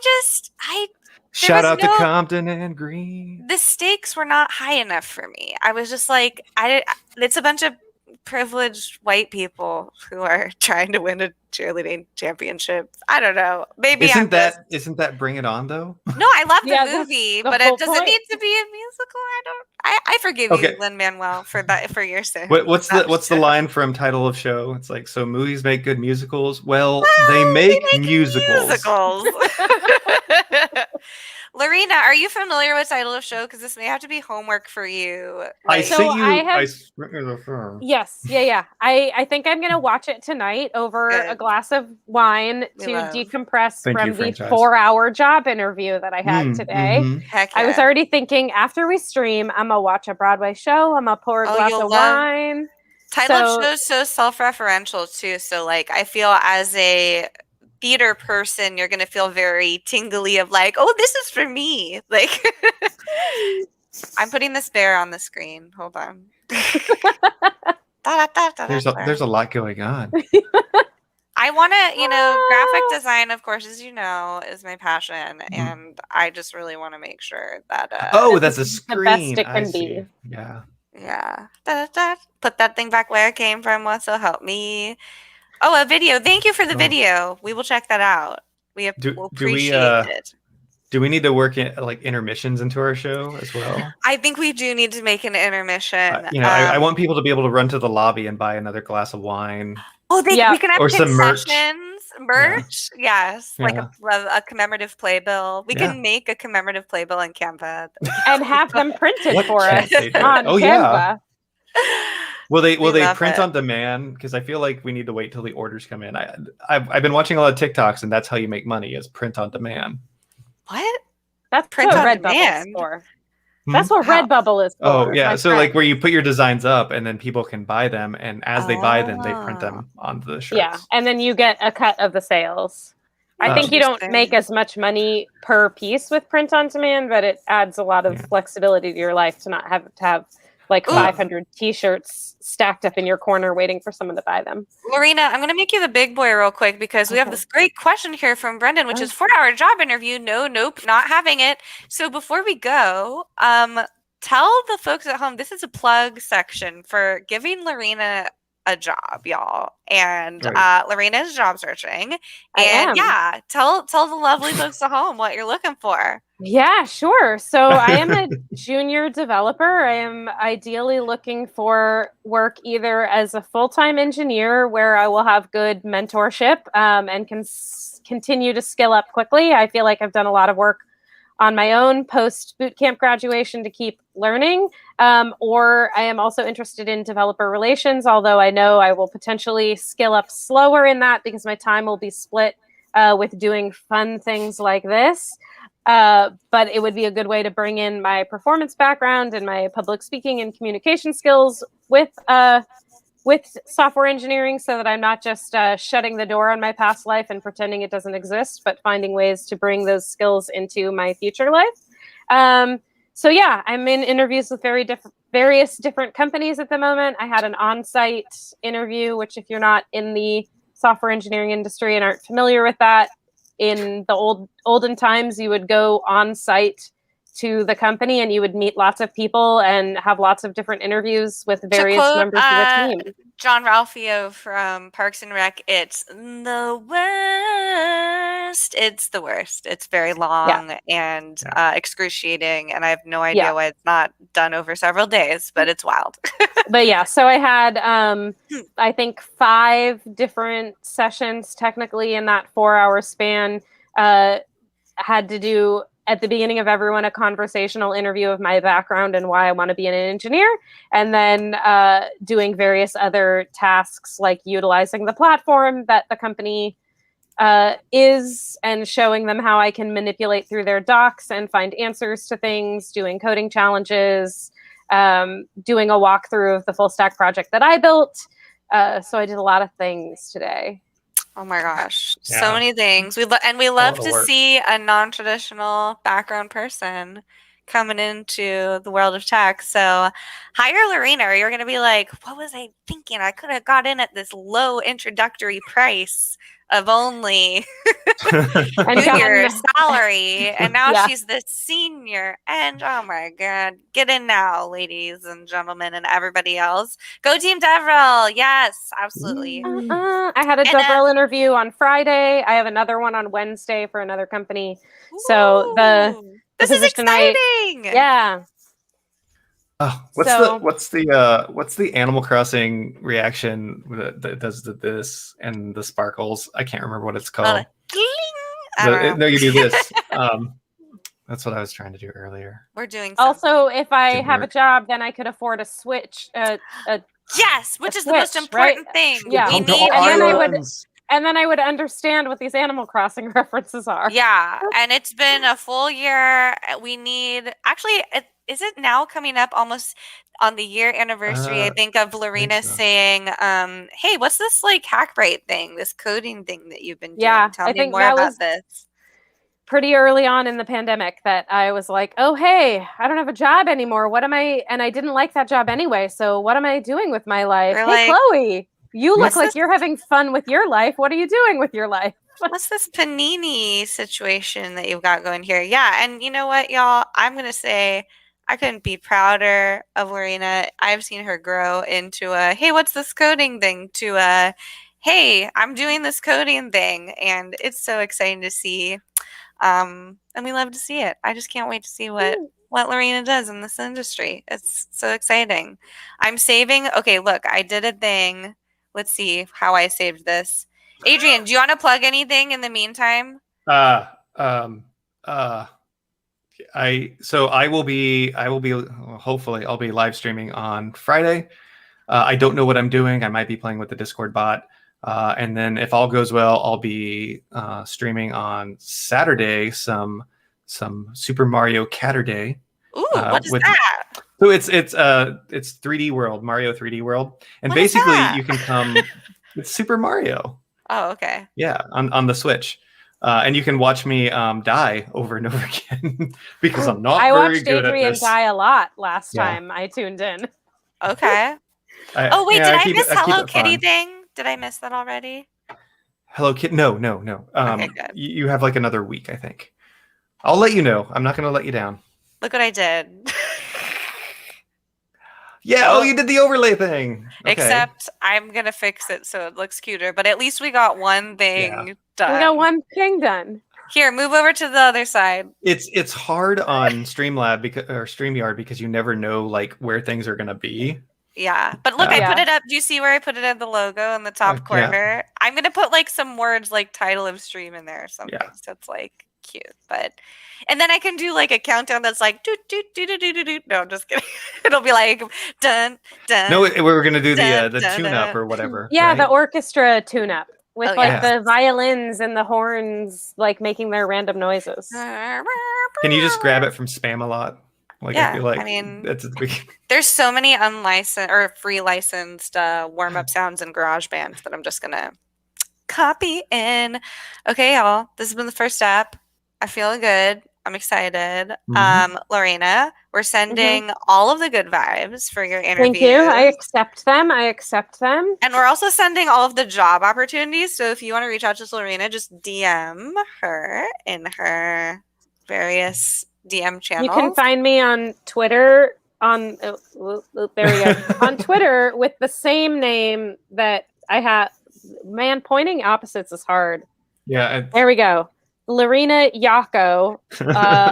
Shout was out to no- Compton and Green. the stakes were not high enough for me. I was just like, it's a bunch of privileged white people who are trying to win a cheerleading championship. I don't know. Maybe Isn't I'm just- isn't that Bring It On though? no, I love the Yeah, that's movie, the but whole does it point. need to be a musical? I forgive Okay. you, Lin-Manuel, for that, for your sin. What's That the show. line from title of show? It's like, so movies make good musicals. Well, they make musicals. musicals. Lorena, are you familiar with title of show? Because this may have to be homework for you. I Like, So sent you. I have- Yes, yeah. I think I'm gonna watch it tonight over a Good. glass of wine We to love. decompress Thank you, from the franchise. 4-hour job interview that I had today. Heck I was yeah. already thinking after we stream, I'm gonna watch a Broadway show. I'm gonna pour a Oh, glass you'll of love- wine. Title So- of show is so self-referential too. So like I feel as a theater person, you're gonna feel very tingly of like, oh, this is for me. Like I'm putting this bear on the screen. Hold on. There's a lot going on. I want to, graphic design, of course, as you know, is my passion, and I just really want to make sure that. Oh, that's a the screen. best it I can see. be. Yeah. Yeah. Put that thing back where it came from. What so help me? Oh, a video. Thank you for the Oh. video. We will check that out. We'll Do we, appreciate it. Do we need to work in like intermissions into our show as well? I think we do need to make an intermission. I want people to be able to run to the lobby and buy another glass of wine. we can have Or some merch. merch. Yes, like Yeah. a commemorative playbill. We Yeah. can make a commemorative playbill in Canva. And have them printed What for us can't they do? on Oh, Canva. yeah. Will they We love print it. on demand? Because I feel like we need to wait till the orders come in. I've been watching a lot of TikToks, and that's how you make money is print on demand. What? That's Print what on Redbubble is demand? for. Hmm? That's what How? Redbubble is for. Oh yeah, my so like friend. where you put your designs up, and then people can buy them, and as they buy them, they print Oh. them onto the shirts. Yeah, and then you get a cut of the sales. I Oh. think you don't Interesting. make as much money per piece with print on demand, but it adds a lot of Yeah. flexibility to your life to not have to have like Ooh. 500 t-shirts stacked up in your corner waiting for someone to buy them. Lorena, I'm going to make you the big boy real quick because we have Okay. this great question here from Brendan, which Oh. is 4-hour job interview. No, nope, not having it. So before we go, tell the folks at home, this is a plug section for giving Lorena a job, y'all. And Right. Lorena is job searching. I And am. yeah, tell the lovely folks at home what you're looking for. Yeah, sure. So I am a junior developer. I am ideally looking for work either as a full-time engineer where I will have good mentorship and can continue to skill up quickly. I feel like I've done a lot of work on my own post bootcamp graduation to keep learning. Or I am also interested in developer relations, although I know I will potentially skill up slower in that because my time will be split with doing fun things like this. But it would be a good way to bring in my performance background and my public speaking and communication skills with software engineering so that I'm not just shutting the door on my past life and pretending it doesn't exist, but finding ways to bring those skills into my future life. So yeah, I'm in interviews with various different companies at the moment. I had an on-site interview, which if you're not in the software engineering industry and aren't familiar with that, in the olden times, you would go on site to the company and you would meet lots of people and have lots of different interviews with various quote, members of the team. John Ralphio from Parks and Rec, it's the worst. It's the worst. It's very long and excruciating, and I have no idea why it's not done over several days, but it's wild. But yeah, so I had, I think 5 different sessions technically in that 4-hour span. Had to do at the beginning of everyone a conversational interview of my background and why I want to be an engineer, and then doing various other tasks like utilizing the platform that the company is and showing them how I can manipulate through their docs and find answers to things, doing coding challenges, doing a walkthrough of the full stack project that I built. So I did a lot of things today. Oh my gosh, so Yeah. many things. We love of to work. see a non-traditional background person coming into the world of tech. So hire Lorena. You're going to be like, what was I thinking? I could have got in at this low introductory price of only And junior gotten- salary, and now Yeah. she's the senior. And oh my god, get in now, ladies and gentlemen, and everybody else. Go Team Devrel! Yes, absolutely. I had a And, DevRel interview on Friday. I have another one on Wednesday for another company. So Ooh, this is position I- exciting. Yeah. Oh, what's the Animal Crossing reaction that does this and the sparkles? I can't remember what it's called. Cling! I don't know. No, you do this. That's what I was trying to do earlier. We're doing something. Also, if I Didn't have work. a job, then I could afford a Switch. Yes, which is the most Switch, right? important thing. Yeah. We Come to need And then I you. would- And then I would understand what these Animal Crossing references are. Yeah, and it's been a full year. We need actually. Is it now coming up almost on the year anniversary? I think of Lorena so. saying, "Hey, what's this like Hackbright thing? This coding thing that you've been doing? Yeah, Tell I me think more that about was- this." Pretty early on in the pandemic that I was like, oh, hey, I don't have a job anymore. What am I? And I didn't like that job anyway. So what am I doing with my life? You're Hey, like, Chloe, you look what's like this- you're having fun with your life. What are you doing with your life? What's this panini situation that you've got going here? Yeah, and you know what, y'all? I'm gonna say I couldn't be prouder of Lorena. I've seen her grow into a hey, what's this coding thing to a hey, I'm doing this coding thing, and it's so exciting to see. And we love to see it. I just can't wait to see what Lorena does in this industry. It's so exciting. I'm saving. Okay, look, I did a thing. Let's see how I saved this. Adrian, do you want to plug anything in the meantime? I will be hopefully I'll be live streaming on Friday. I don't know what I'm doing. I might be playing with the Discord bot. And then if all goes well, I'll be streaming on Saturday some Super Mario Caturday. Ooh, what is with- that? So it's 3D World, Mario 3D World. And What is basically that? you can come it's Super Mario. Oh, okay. Yeah, on the Switch. And you can watch me die over and over again because I'm not I very watched good Adrian at this. die a lot last Yeah. time I tuned in. Okay. Oh, wait, yeah, did I keep miss it- I keep Hello it Kitty fun. thing? Did I miss that already? Hello Kitty? No. Okay, good. You have like another week, I think. I'll let you know. I'm not going to let you down. Look what I did. Yeah. Oh, you did the overlay thing. Okay. Except I'm going to fix it so it looks cuter, but at least we got one thing done. We got one thing done. Here, move over to the other side. It's hard on Streamlab or StreamYard because you never know like where things are going to be. Yeah. But look, I Yeah. put it up. Do you see where I put it at the logo in the top Yeah. corner? I'm going to put like some words like title of stream in there or something. Yeah. So it's like cute. And then I can do like a countdown that's like doot doot doot doot doot doot. No, I'm just kidding. It'll be like dun dun. No, we were going to do Dun, the dun, tune-up dun. or whatever. Yeah, right? the orchestra tune-up with Oh, like yeah. the violins and the horns like making their random noises. Can you just grab it from Spam-A-Lot? Like Yeah, I feel like I mean- that's a big There's so many unlicensed or free licensed warm-up sounds in GarageBand that I'm just gonna copy in. Okay, y'all. This has been the first step. I'm feeling good. I'm excited. Lorena, we're sending all of the good vibes for your interview. Thank you. I accept them. And we're also sending all of the job opportunities. So if you want to reach out to Lorena, just DM her in her various DM channels. You can find me on Twitter there we go. On Twitter with the same name that I have. Man, pointing opposites is hard. yeah. There we go. Lorena Yako,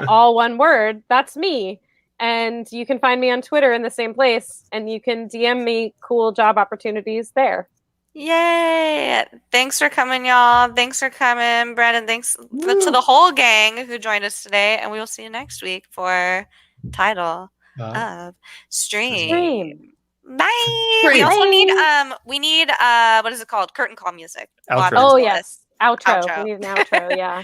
all one word. That's me. And you can find me on Twitter in the same place, and you can DM me cool job opportunities there. Yay! Thanks for coming, y'all. Thanks for coming, Brandon. Thanks to the whole gang who joined us today, and we will see you next week for title of stream. Stream. Bye. Stream. We also Bye. need what is it called? Curtain call music. Outro. Water Oh, Plus. yes. Outro. Outro. We need an outro. Yeah.